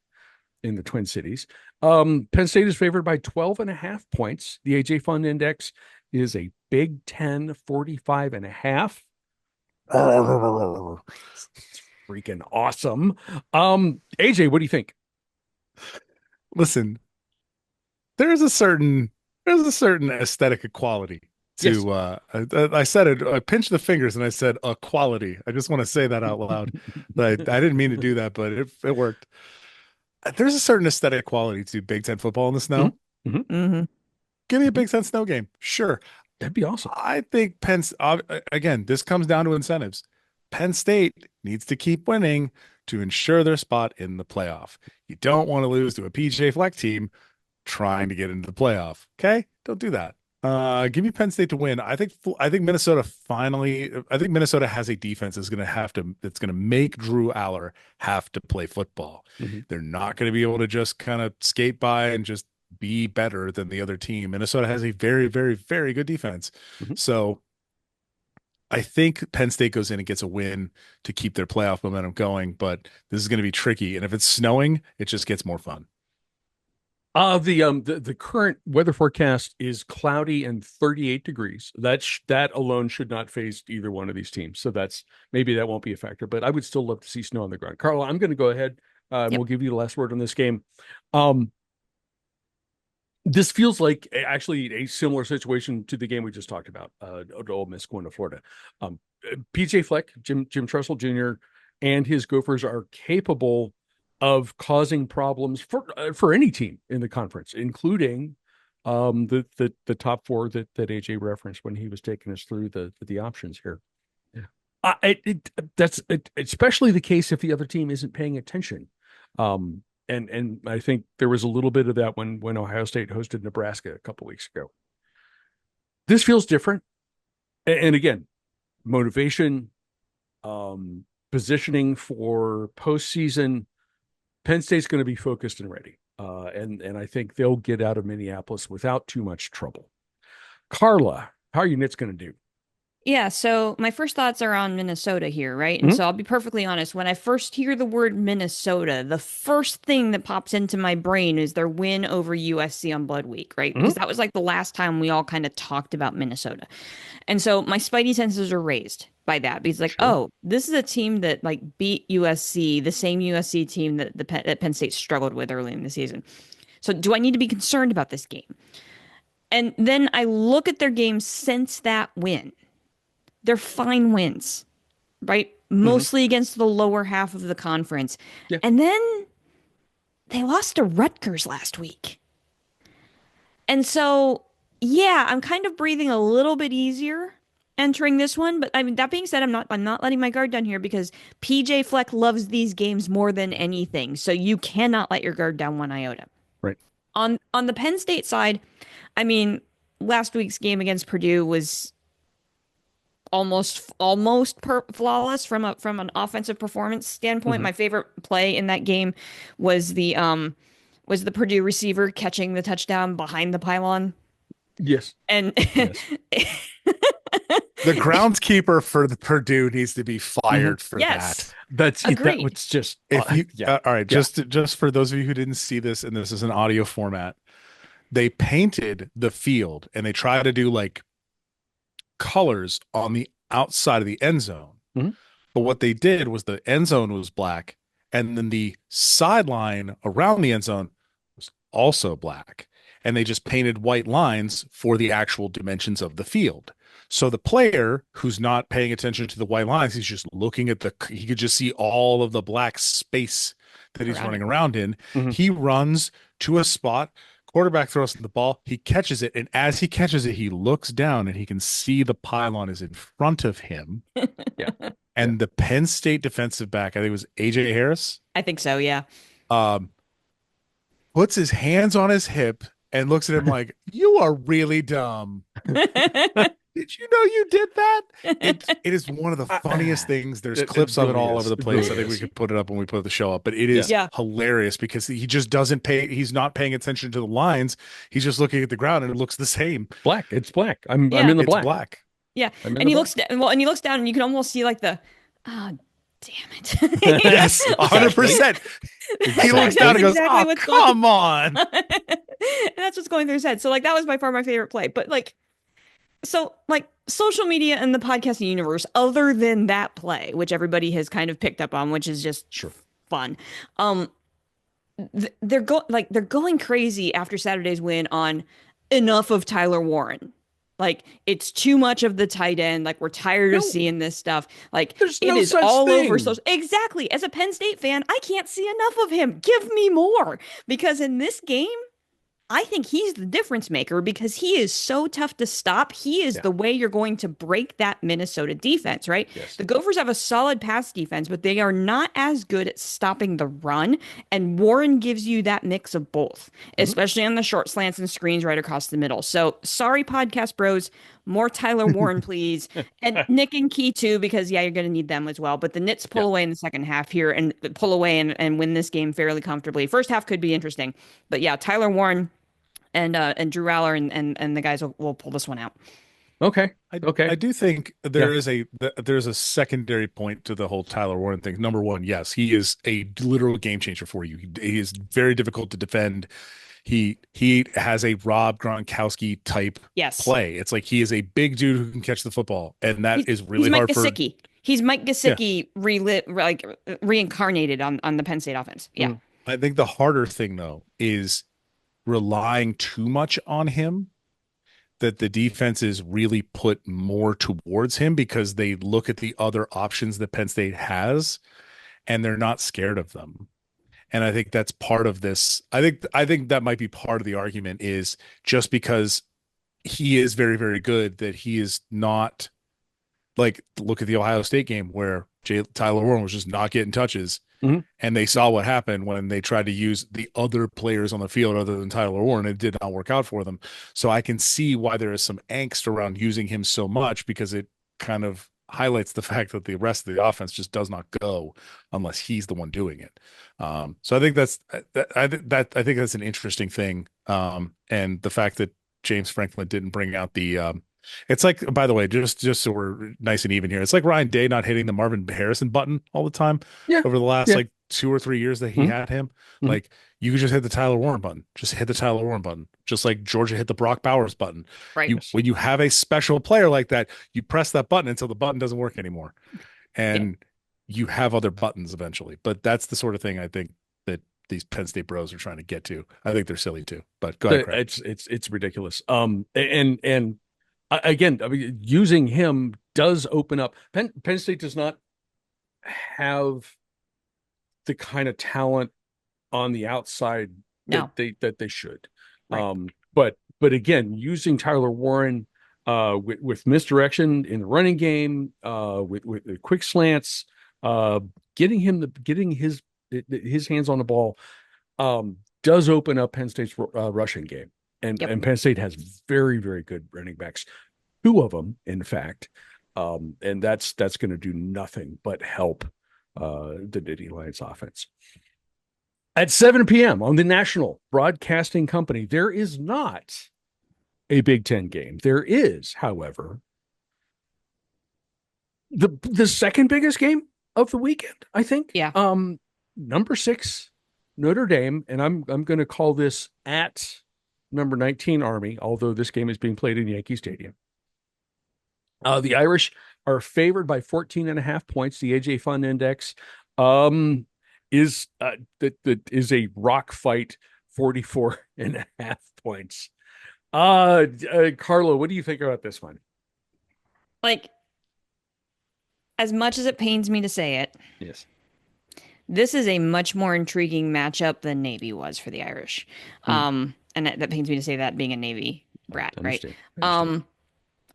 in the Twin Cities. Penn State is favored by 12.5 points. The AJ Fund Index is a Big Ten 45.5. Freaking awesome. AJ, what do you think? Listen, there's a certain aesthetic equality to I said it, I pinched the fingers and I said equality. I just want to say that out loud. I didn't mean to do that, but it worked. There's a certain aesthetic quality to Big Ten football in the snow. Mm-hmm. Mm-hmm. Give me a Big Ten snow game. Sure. That'd be awesome. I think again, this comes down to incentives. Penn State needs to keep winning to ensure their spot in the playoff. You don't want to lose to a PJ Fleck team trying to get into the playoff. Okay? Don't do that. Give me Penn State to win. I think Minnesota has a defense that's going to make Drew Aller have to play football. Mm-hmm. They're not going to be able to just kind of skate by and just be better than the other team. Minnesota has a very, very, very good defense. Mm-hmm. So I think Penn State goes in and gets a win to keep their playoff momentum going, but this is going to be tricky. And if it's snowing, it just gets more fun. The current weather forecast is cloudy and 38 degrees. That alone should not phase either one of these teams. So maybe that won't be a factor, but I would still love to see snow on the ground. Carla, I'm going to go ahead. We'll give you the last word on this game. This feels like actually a similar situation to the game we just talked about, Ole Miss going to Florida. PJ Fleck, Jim Tressel Jr., and his Gophers are capable of causing problems for any team in the conference, including the top 4 that AJ referenced when he was taking us through the options here. Yeah, that's especially the case if the other team isn't paying attention. And I think there was a little bit of that when Ohio State hosted Nebraska a couple weeks ago. This feels different, and again, motivation, positioning for postseason. Penn State's going to be focused and ready, and I think they'll get out of Minneapolis without too much trouble. Carla, how are your Knits going to do? Yeah, so my first thoughts are on Minnesota here, right? And so I'll be perfectly honest. When I first hear the word Minnesota, the first thing that pops into my brain is their win over USC on Blood Week, right? Because that was like the last time we all kind of talked about Minnesota. And so my spidey senses are raised by that because oh, this is a team that like beat USC, the same USC team that Penn State struggled with early in the season. So do I need to be concerned about this game? And then I look at their games since that win. They're fine wins, right? Mostly against the lower half of the conference. Yeah. And then they lost to Rutgers last week. And so, yeah, I'm kind of breathing a little bit easier entering this one. But I mean, that being said, I'm not letting my guard down here because PJ Fleck loves these games more than anything. So you cannot let your guard down one iota. Right. On the Penn State side, I mean, last week's game against Purdue was almost flawless from an offensive performance standpoint. My favorite play in that game was the Purdue receiver catching the touchdown behind the pylon. Yes. And yes. The groundskeeper for the Purdue needs to be fired for that. That's agreed. That was just all right. Just for those of you who didn't see this, and this is an audio format, they painted the field and they try to do like colors on the outside of the end zone. But what they did was the end zone was black and then the sideline around the end zone was also black. And they just painted white lines for the actual dimensions of the field. So the player who's not paying attention to the white lines, he's just looking at he could just see all of the black space that he's running around in. Mhm. He runs to a spot, quarterback throws the ball, he catches it, and as he catches it, he looks down and he can see the pylon is in front of him. Yeah. And the Penn State defensive back, I think it was AJ Harris. I think so, yeah. Puts his hands on his hip and looks at him like, "You are really dumb. Did you know you did that?" It is one of the funniest things. There's clips of it all over the place. I think we could put it up when we put the show up, but it is hilarious because he just doesn't he's not paying attention to the lines. He's just looking at the ground and it looks the same. Black. It's black. I'm in the black. It's black. Yeah. And he looks and he looks down and you can almost see like oh, damn it. Yes, 100%. He looks down and goes, "Oh, come on." And that's what's going through his head. So like that was by far my favorite play. But like social media and the podcasting universe, other than that play, which everybody has kind of picked up on, which is just fun. They're going crazy after Saturday's win on enough of Tyler Warren. Like, it's too much of the tight end. Like, we're tired of seeing this stuff. Like, it is all over social. Exactly. As a Penn State fan, I can't see enough of him. Give me more. Because in this game, I think he's the difference maker because he is so tough to stop. He is the way you're going to break that Minnesota defense, right? Yes. The Gophers have a solid pass defense, but they are not as good at stopping the run. And Warren gives you that mix of both, especially on the short slants and screens right across the middle. So sorry, podcast bros, more Tyler Warren, please. And Nick and Key too, because you're going to need them as well. But the Nits pull away in the second half here and pull away and win this game fairly comfortably. First half could be interesting, but Tyler Warren and Drew Aller and the guys will pull this one out. Okay. I do think there's a secondary point to the whole Tyler Warren thing. Number one, yes, he is a literal game changer for you. He is very difficult to defend. He has a Rob Gronkowski type play. It's like he is a big dude who can catch the football, and that is really hard for. He's Mike Gesicki reincarnated on the Penn State offense. Yeah. I think the harder thing though is relying too much on him, that the defenses really put more towards him because they look at the other options that Penn State has and they're not scared of them. And I think that's part of this. I think that might be part of the argument is just because he is very, very good that he is not like, look at the Ohio State game where Tyler Warren was just not getting touches. Mm-hmm. And they saw what happened when they tried to use the other players on the field other than Tyler Warren. It did not work out for them. So I can see why there is some angst around using him so much because it kind of highlights the fact that the rest of the offense just does not go unless he's the one doing it. So I think I think that's an interesting thing. And the fact that James Franklin didn't bring out the it's like, by the way, just so we're nice and even here, it's like Ryan Day not hitting the Marvin Harrison button all the time over the last like 2 or 3 years that he had him. Mm-hmm. Like, you could just hit the Tyler Warren button. Just hit the Tyler Warren button. Just like Georgia hit the Brock Bowers button. Right. When you have a special player like that, you press that button until the button doesn't work anymore. And you have other buttons eventually. But that's the sort of thing I think that these Penn State bros are trying to get to. I think they're silly too. But go ahead, Craig. It's ridiculous. And again, I mean, using him does open up. Penn State does not have the kind of talent on the outside that they should. Right. But again, using Tyler Warren with misdirection in the running game, with quick slants, getting his hands on the ball, does open up Penn State's rushing game. And Penn State has very, very good running backs, 2 of them, in fact. And that's going to do nothing but help the Nittany Lions offense. At 7 p.m. on the National Broadcasting Company, there is not a Big Ten game. There is, however, the second biggest game of the weekend, I think. Yeah. Number 6, Notre Dame, and I'm going to call this at number 19 Army, although this game is being played in Yankee Stadium. The Irish are favored by 14.5 points, the AJ Fun Index. that is a rock fight, 44.5 points. Carla, what do you think about this one? Like, as much as it pains me to say it, Yes. this is a much more intriguing matchup than Navy was for the Irish. Mm. And that pains me to say that being a Navy brat, I right? understand. I understand.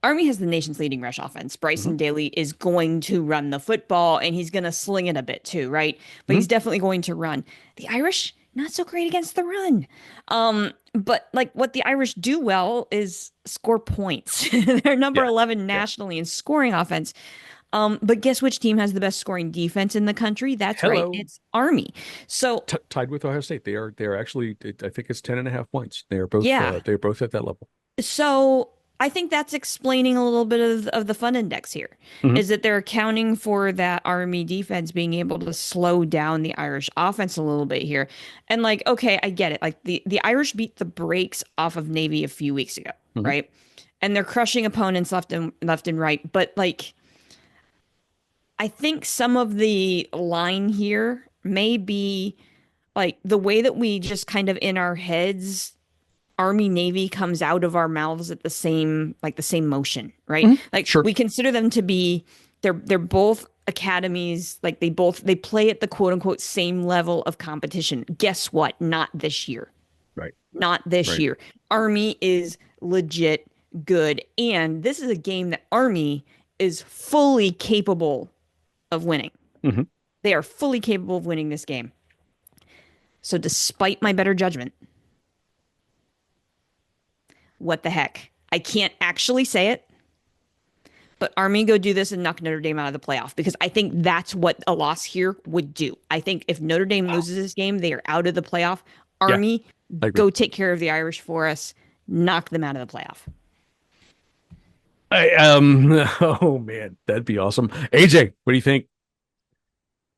Army has the nation's leading rush offense. Hmm. Bryson Daly is going to run the football and he's going to sling it a bit too, right? But Hmm. he's definitely going to run. The Irish, not so great against the run. But like what the Irish do well is score points. They're number Yeah. 11 Yeah. nationally in scoring offense. But guess which team has the best scoring defense in the country? That's right. Hello. It's Army. So, Tied with Ohio State. They are actually, I think it's 10.5 points. yeah. They're both at that level. So I think that's explaining a little bit of the fun index here, Hmm. is that they're accounting for that Army defense being able to slow down the Irish offense a little bit here. And like, okay, I get it. Like the Irish beat the brakes off of Navy a few weeks ago, Hmm. right? And they're crushing opponents left and right. But like, I think some of the line here may be like the way that we just kind of in our heads Army Navy comes out of our mouths at the same motion, right? Hmm. Like Sure. we consider them to be they're both academies, like they play at the quote unquote same level of competition. Guess what? Not this year. Right. Not this Right. year. Army is legit good, and this is a game that Army is fully capable of winning. Hmm. They are fully capable of winning this game. So despite my better judgment, what the heck? I can't actually say it, but Army go do this and knock Notre Dame out of the playoff because I think that's what a loss here would do. I think if Notre Dame loses this game, they are out of the playoff. Yeah, Army, I agree. go take care of the Irish for us, knock them out of the playoff. Oh man, that'd be awesome. AJ, what do you think?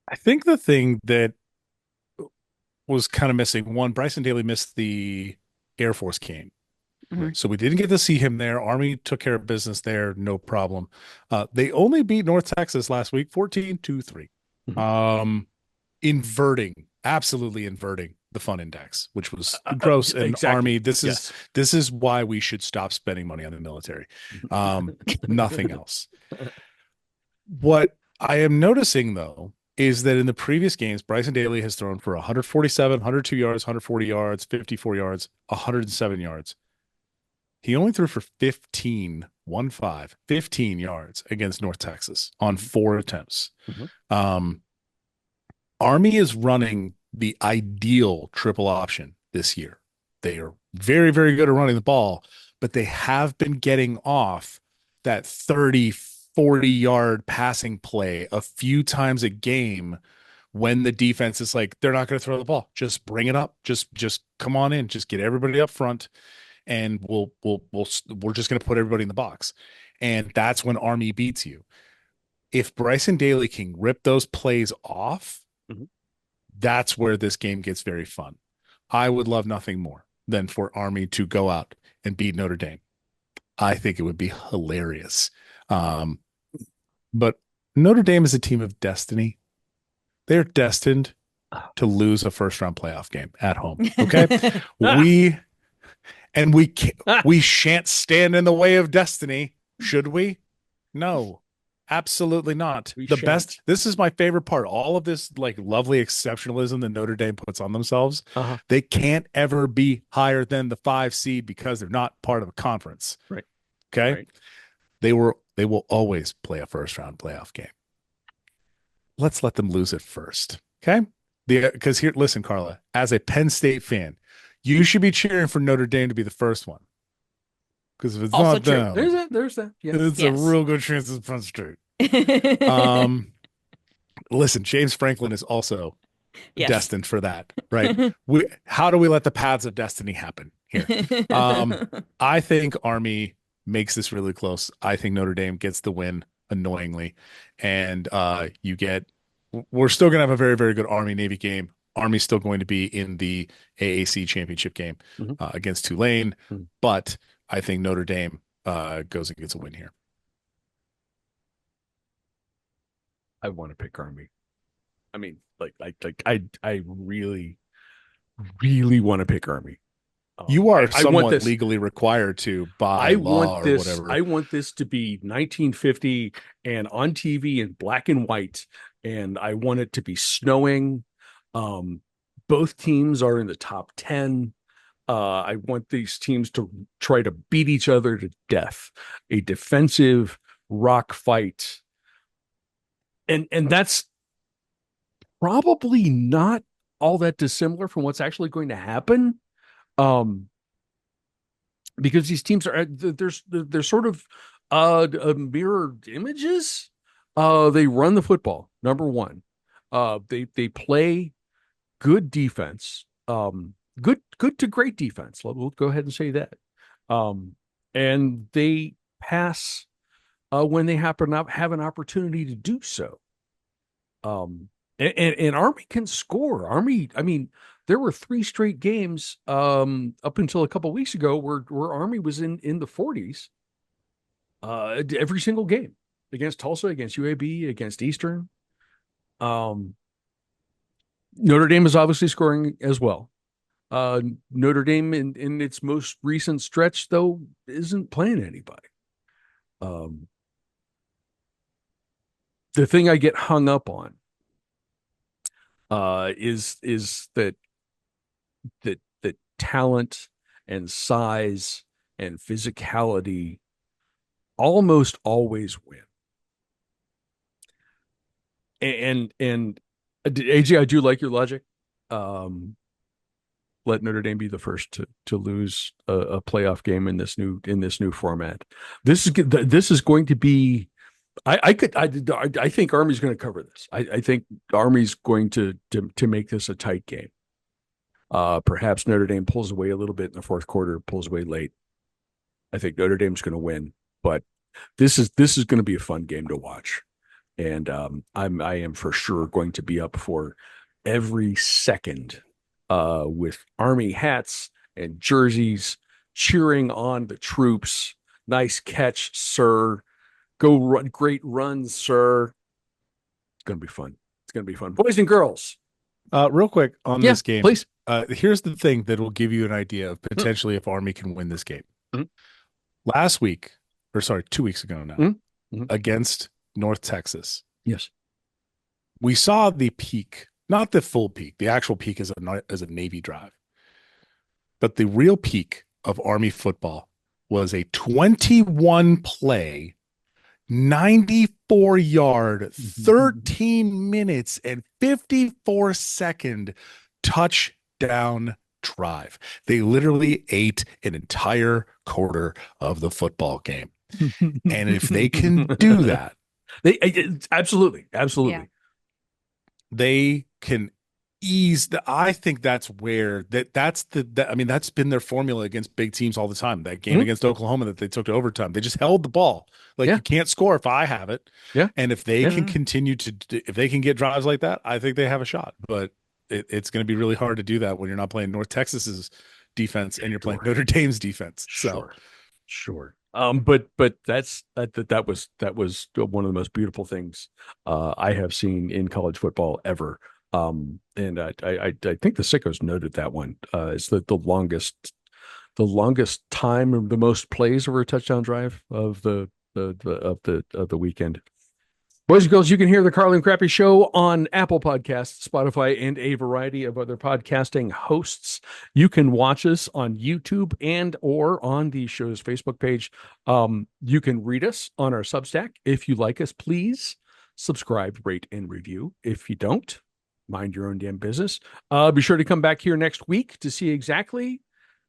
I think the thing that was kind of missing, one, Bryson Daly missed the Air Force game. Mhm. So we didn't get to see him there. Army took care of business there, no problem. They only beat North Texas last week, 14-3. Mhm. Absolutely inverting the fun index, which was gross. And Exactly. Army, Yes. this is why we should stop spending money on the military. Nothing else. What I am noticing though is that in the previous games, Bryson Daly has thrown for 147, 102 yards, 140 yards, 54 yards, 107 yards. He only threw for 15 yards against North Texas on 4 attempts. Mhm. Army is running the ideal triple option this year. They are very, very good at running the ball, but they have been getting off that 30, 40-yard passing play a few times a game when the defense is like, they're not going to throw the ball. Just bring it up. Just come on in. Just get everybody up front and we're just going to put everybody in the box. And that's when Army beats you. If Bryson Daly can rip those plays off, Mhm. that's where this game gets very fun. I would love nothing more than for Army to go out and beat Notre Dame. I think it would be hilarious. But Notre Dame is a team of destiny. They're destined to lose a first round playoff game at home. Okay. We shan't stand in the way of destiny, should we? No, absolutely not. We The shan't. best, this is my favorite part. All of this like lovely exceptionalism that Notre Dame puts on themselves, Uh-huh. they can't ever be higher than the 5 seed because they're not part of a conference. Right. Okay. Right. They will always play a first round playoff game. Let's let them lose it first. Okay. Because here, listen, Carla, as a Penn State fan, you should be cheering for Notre Dame to be the first one. Because if it's Also not true. them, There's that. Yeah. it's a Yes. real good chance it's Penn State. Listen, James Franklin is also Yes. destined for that, right? How do we let the paths of destiny happen here? I think Army makes this really close. I think Notre Dame gets the win annoyingly, and we're still going to have a very, very good Army Navy game. Army's still going to be in the AAC championship game Mhm. Against Tulane, Mhm. but I think Notre Dame goes and gets a win here. I want to pick Army. I mean, I really, really want to pick Army. You are I want somewhat this. legally required to by law or whatever. I want this to be 1950 and on TV in black and white, and I want it to be snowing. Um, both teams are in the top 10. I want these teams to try to beat each other to death. A defensive rock fight. And that's probably not all that dissimilar from what's actually going to happen. Um, because these teams are they're sort of mirrored images. They run the football, number one. They play good defense. Good to great defense. We'll go ahead and say that. And they pass when they happen to have an opportunity to do so. And Army can score. Army, I mean, there were 3 straight games up until a couple of weeks ago where Army was in the 40s every single game against Tulsa, against UAB, against Eastern. Notre Dame is obviously scoring as well. Notre Dame in its most recent stretch, though, isn't playing anybody. The thing I get hung up on is that talent and size and physicality almost always win. And AJ, I do like your logic. Let Notre Dame be the first to lose a playoff game in this new format. This is going to be. I think Army's going to cover this. I think Army's going to make this a tight game. Perhaps Notre Dame pulls away a little bit in the fourth quarter, pulls away late. I think Notre Dame's going to win, but this is going to be a fun game to watch, and I am for sure going to be up for every second with Army hats and jerseys, cheering on the troops. Nice catch, sir. Go run, great run, sir. It's going to be fun. It's going to be fun. Boys and girls. Real quick on this game, please. Here's the thing that will give you an idea of potentially if Army can win this game. Last week, or sorry, 2 weeks ago now, against North Texas. Yes. We saw the peak, not the full peak. The actual peak is a Navy drive. But the real peak of Army football was a 21 play, 94-yard, 13 minutes and 54-second touchdown drive. They literally ate an entire quarter of the football game. And if they can do that, absolutely. Yeah. They can ease I think that's where that's been their formula against big teams all the time. That game against Oklahoma that they took to overtime, they just held the ball. You can't score if I have it. Yeah. And if they can continue if they can get drives like that, I think they have a shot. But it's going to be really hard to do that when you're not playing North Texas's defense and you're playing Notre Dame's defense. Sure. But that was one of the most beautiful things I have seen in college football ever. And I think the Sickos noted that one. It's the longest time of the most plays over a touchdown drive of the weekend. Boys and girls, you can hear the Carla and Crappy Show on Apple Podcasts, Spotify, and a variety of other podcasting hosts. You can watch us on YouTube and or on the show's Facebook page. You can read us on our Substack. If you like us, please subscribe, rate, and review. If you don't, mind your own damn business. Be sure to come back here next week to see exactly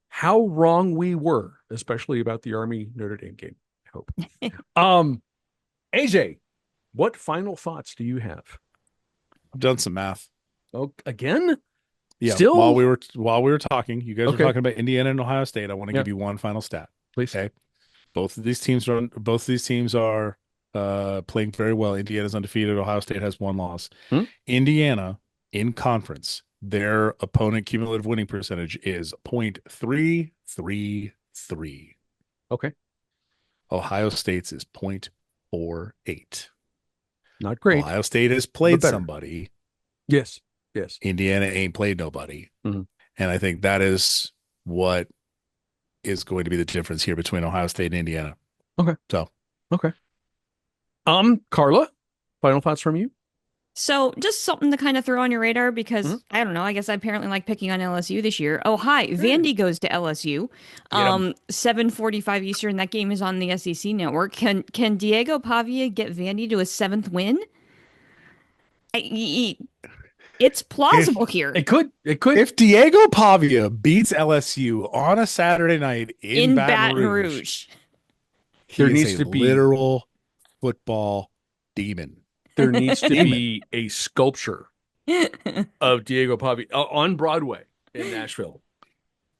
how wrong we were, especially about the Army Notre Dame game. I hope. AJ, what final thoughts do you have? I've done some math. Oh, again? Yeah. Still? While we were talking, you guys were talking about Indiana and Ohio State. I want to give you one final stat. Please. Okay. Both of these teams are playing very well. Indiana's undefeated. Ohio State has 1 loss. Indiana in conference, their opponent cumulative winning percentage is .333. Okay. Ohio State's is .48. Not great. Ohio State has played somebody Yes. Yes. Indiana ain't played nobody. Mm-hmm. And I think that is what is going to be the difference here between Ohio State and Indiana. Okay. So, okay. Carla, final thoughts from you? So just something to kind of throw on your radar because I don't know, I guess I apparently like picking on LSU this year. Oh, hi, Vandy goes to LSU. 7:45 Eastern. That game is on the SEC network. Can Diego Pavia get Vandy to a seventh win? It's plausible here. It could. If Diego Pavia beats LSU on a Saturday night in Baton Rouge, there needs to be literal football demon. There needs to be a sculpture of Diego Pavia on Broadway in Nashville.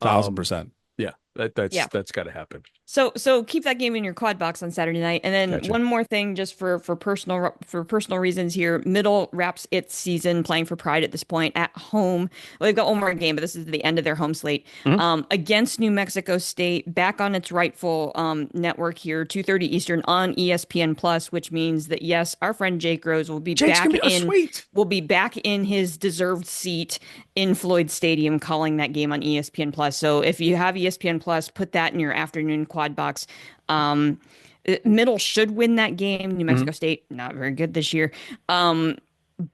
1,000%. Yeah, that's got to happen. So keep that game in your quad box on Saturday night. And then one more thing, just for personal reasons here. Middle wraps its season playing for Pride at this point at home. Well, they've got one more game, but this is the end of their home slate against New Mexico State, back on its rightful network here, 2:30 Eastern on ESPN Plus, which means that yes, our friend Jake Rose will be back in his deserved seat in Floyd Stadium, calling that game on ESPN Plus. So if you have ESPN Plus, put that in your afternoon quad box. Middle should win that game. New Mexico State not very good this year,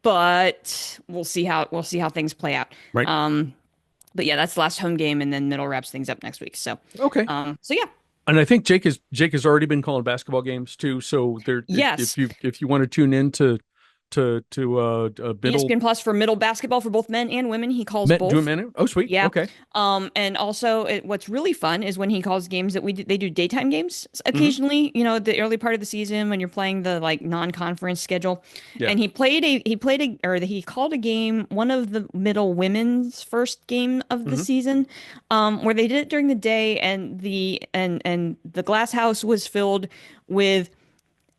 but we'll see how things play out. Right. But yeah, that's the last home game, and then Middle wraps things up next week. So okay. So yeah. And I think Jake has already been calling basketball games too. So there, yes. If you want to tune in to Middle ESPN Plus for Middle basketball for both men and women. He calls both. Do men? Oh, sweet. Yeah. Okay. And also, what's really fun is when he calls games that they do daytime games occasionally. You know, the early part of the season when you're playing the like non-conference schedule. Yeah. And he called a game, one of the Middle women's first game of the season, where they did it during the day, and the glass house was filled with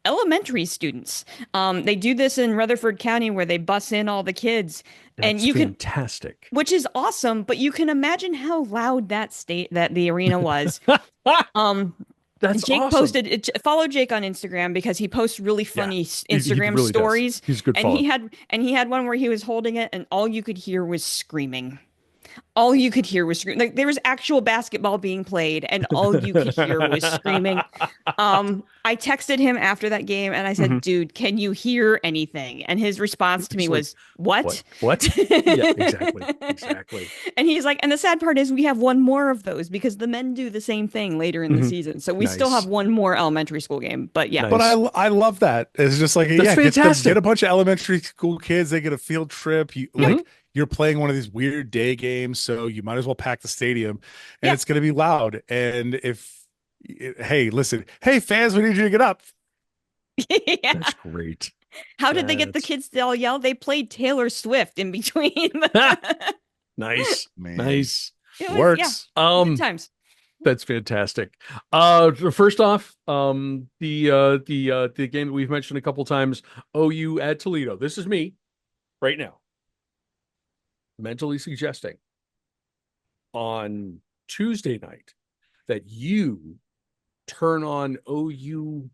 elementary students. They do this in Rutherford County where they bus in all the kids. That's fantastic. Which is awesome, but you can imagine how loud that the arena was. That's Jake awesome. posted it. Follow Jake on Instagram because he posts really funny Instagram really stories. Does. He's a good follow. He had one where he was holding it and all you could hear was screaming. All you could hear was screaming. Like there was actual basketball being played, and all you could hear was screaming. I texted him after that game, and I said, "Dude, can you hear anything?" And his response to me was, "What? What?" Yeah, exactly. And he's like, and the sad part is we have one more of those because the men do the same thing later in the season. So we still have one more elementary school game. But yeah, but I love that. It's just like get a bunch of elementary school kids. They get a field trip. You're playing one of these weird day games, so you might as well pack the stadium, and it's going to be loud. And hey, fans, we need you to get up. Yeah. That's great. How did they get the kids to all yell? They played Taylor Swift in between. Nice, man. Nice. Works. Yeah. Good times. That's fantastic. First off, the game that we've mentioned a couple times, OU at Toledo. This is me right now, mentally suggesting on Tuesday night that you turn on OU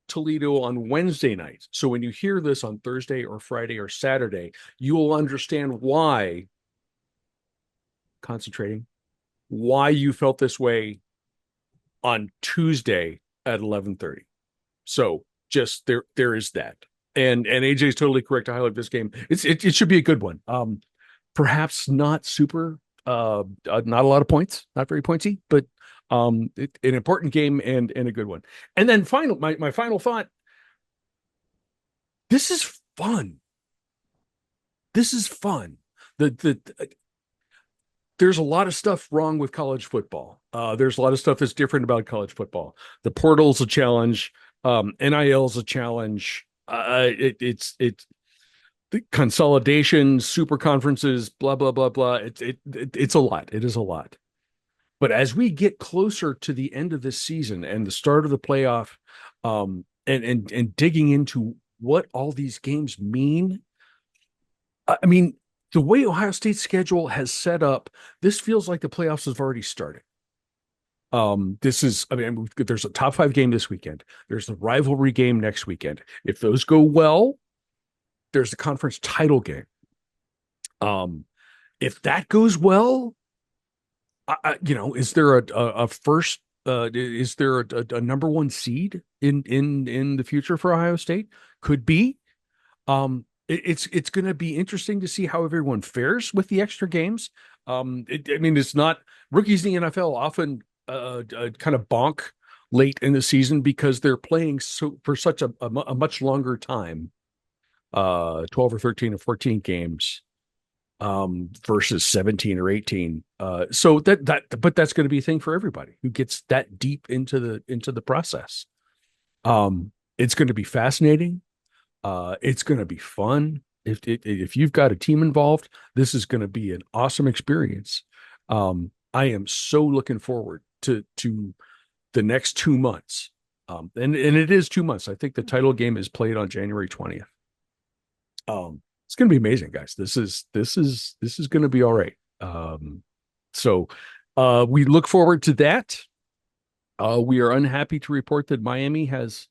Toledo on Wednesday night. So when you hear this on Thursday or Friday or Saturday, you will understand why you felt this way on Tuesday at 11:30. So just there is that. And AJ is totally correct to highlight this game. It should be a good one. Perhaps not super, not a lot of points, not very pointy, but an important game and a good one. And then my final thought. This is fun. There's a lot of stuff wrong with college football. There's a lot of stuff that's different about college football. The portal's a challenge. NIL's a challenge. It's the consolidation, super conferences, blah, blah, blah, blah. It's a lot. It is a lot. But as we get closer to the end of this season and the start of the playoff, and digging into what all these games mean, I mean, the way Ohio State's schedule has set up, this feels like the playoffs have already started. There's a top 5 game this weekend. There's the rivalry game next weekend. If those go well, there's the conference title game. If that goes well, is there a first? Is there a number one seed in the future for Ohio State? Could be. It's going to be interesting to see how everyone fares with the extra games. It's not rookies in the NFL often kind of bonk late in the season because they're playing for such a much longer time, 12 or 13 or 14 games versus 17 or 18. So but that's going to be a thing for everybody who gets that deep into the process. It's going to be fascinating. It's going to be fun. If you've got a team involved, this is going to be an awesome experience. I am so looking forward to the next 2 months. And it is 2 months. I think the title game is played on January 20th. It's going to be amazing, guys. This is going to be all right. So we look forward to that. We are unhappy to report that Miami has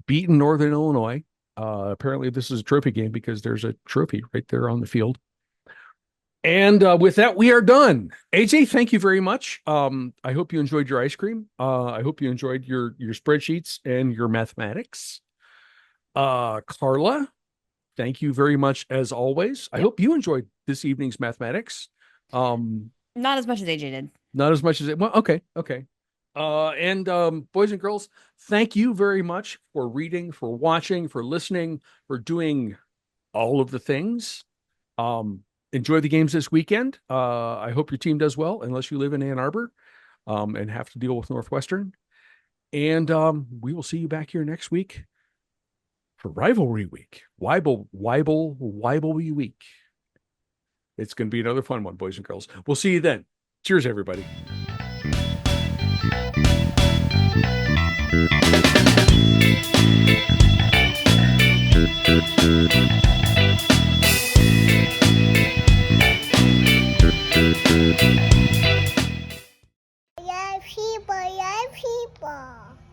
beaten Northern Illinois. Apparently this is a trophy game because there's a trophy right there on the field. And with that, we are done. AJ, thank you very much. I hope you enjoyed your ice cream. I hope you enjoyed your spreadsheets and your mathematics. Carla, thank you very much as always. I hope you enjoyed this evening's mathematics. Not as much as AJ did. Not as much as it. Well, okay. And boys and girls, thank you very much for reading, for watching, for listening, for doing all of the things. Enjoy the games this weekend. I hope your team does well, unless you live in Ann Arbor and have to deal with Northwestern. And we will see you back here next week for Rivalry Week. Rivalry Week. It's going to be another fun one, boys and girls. We'll see you then. Cheers, everybody.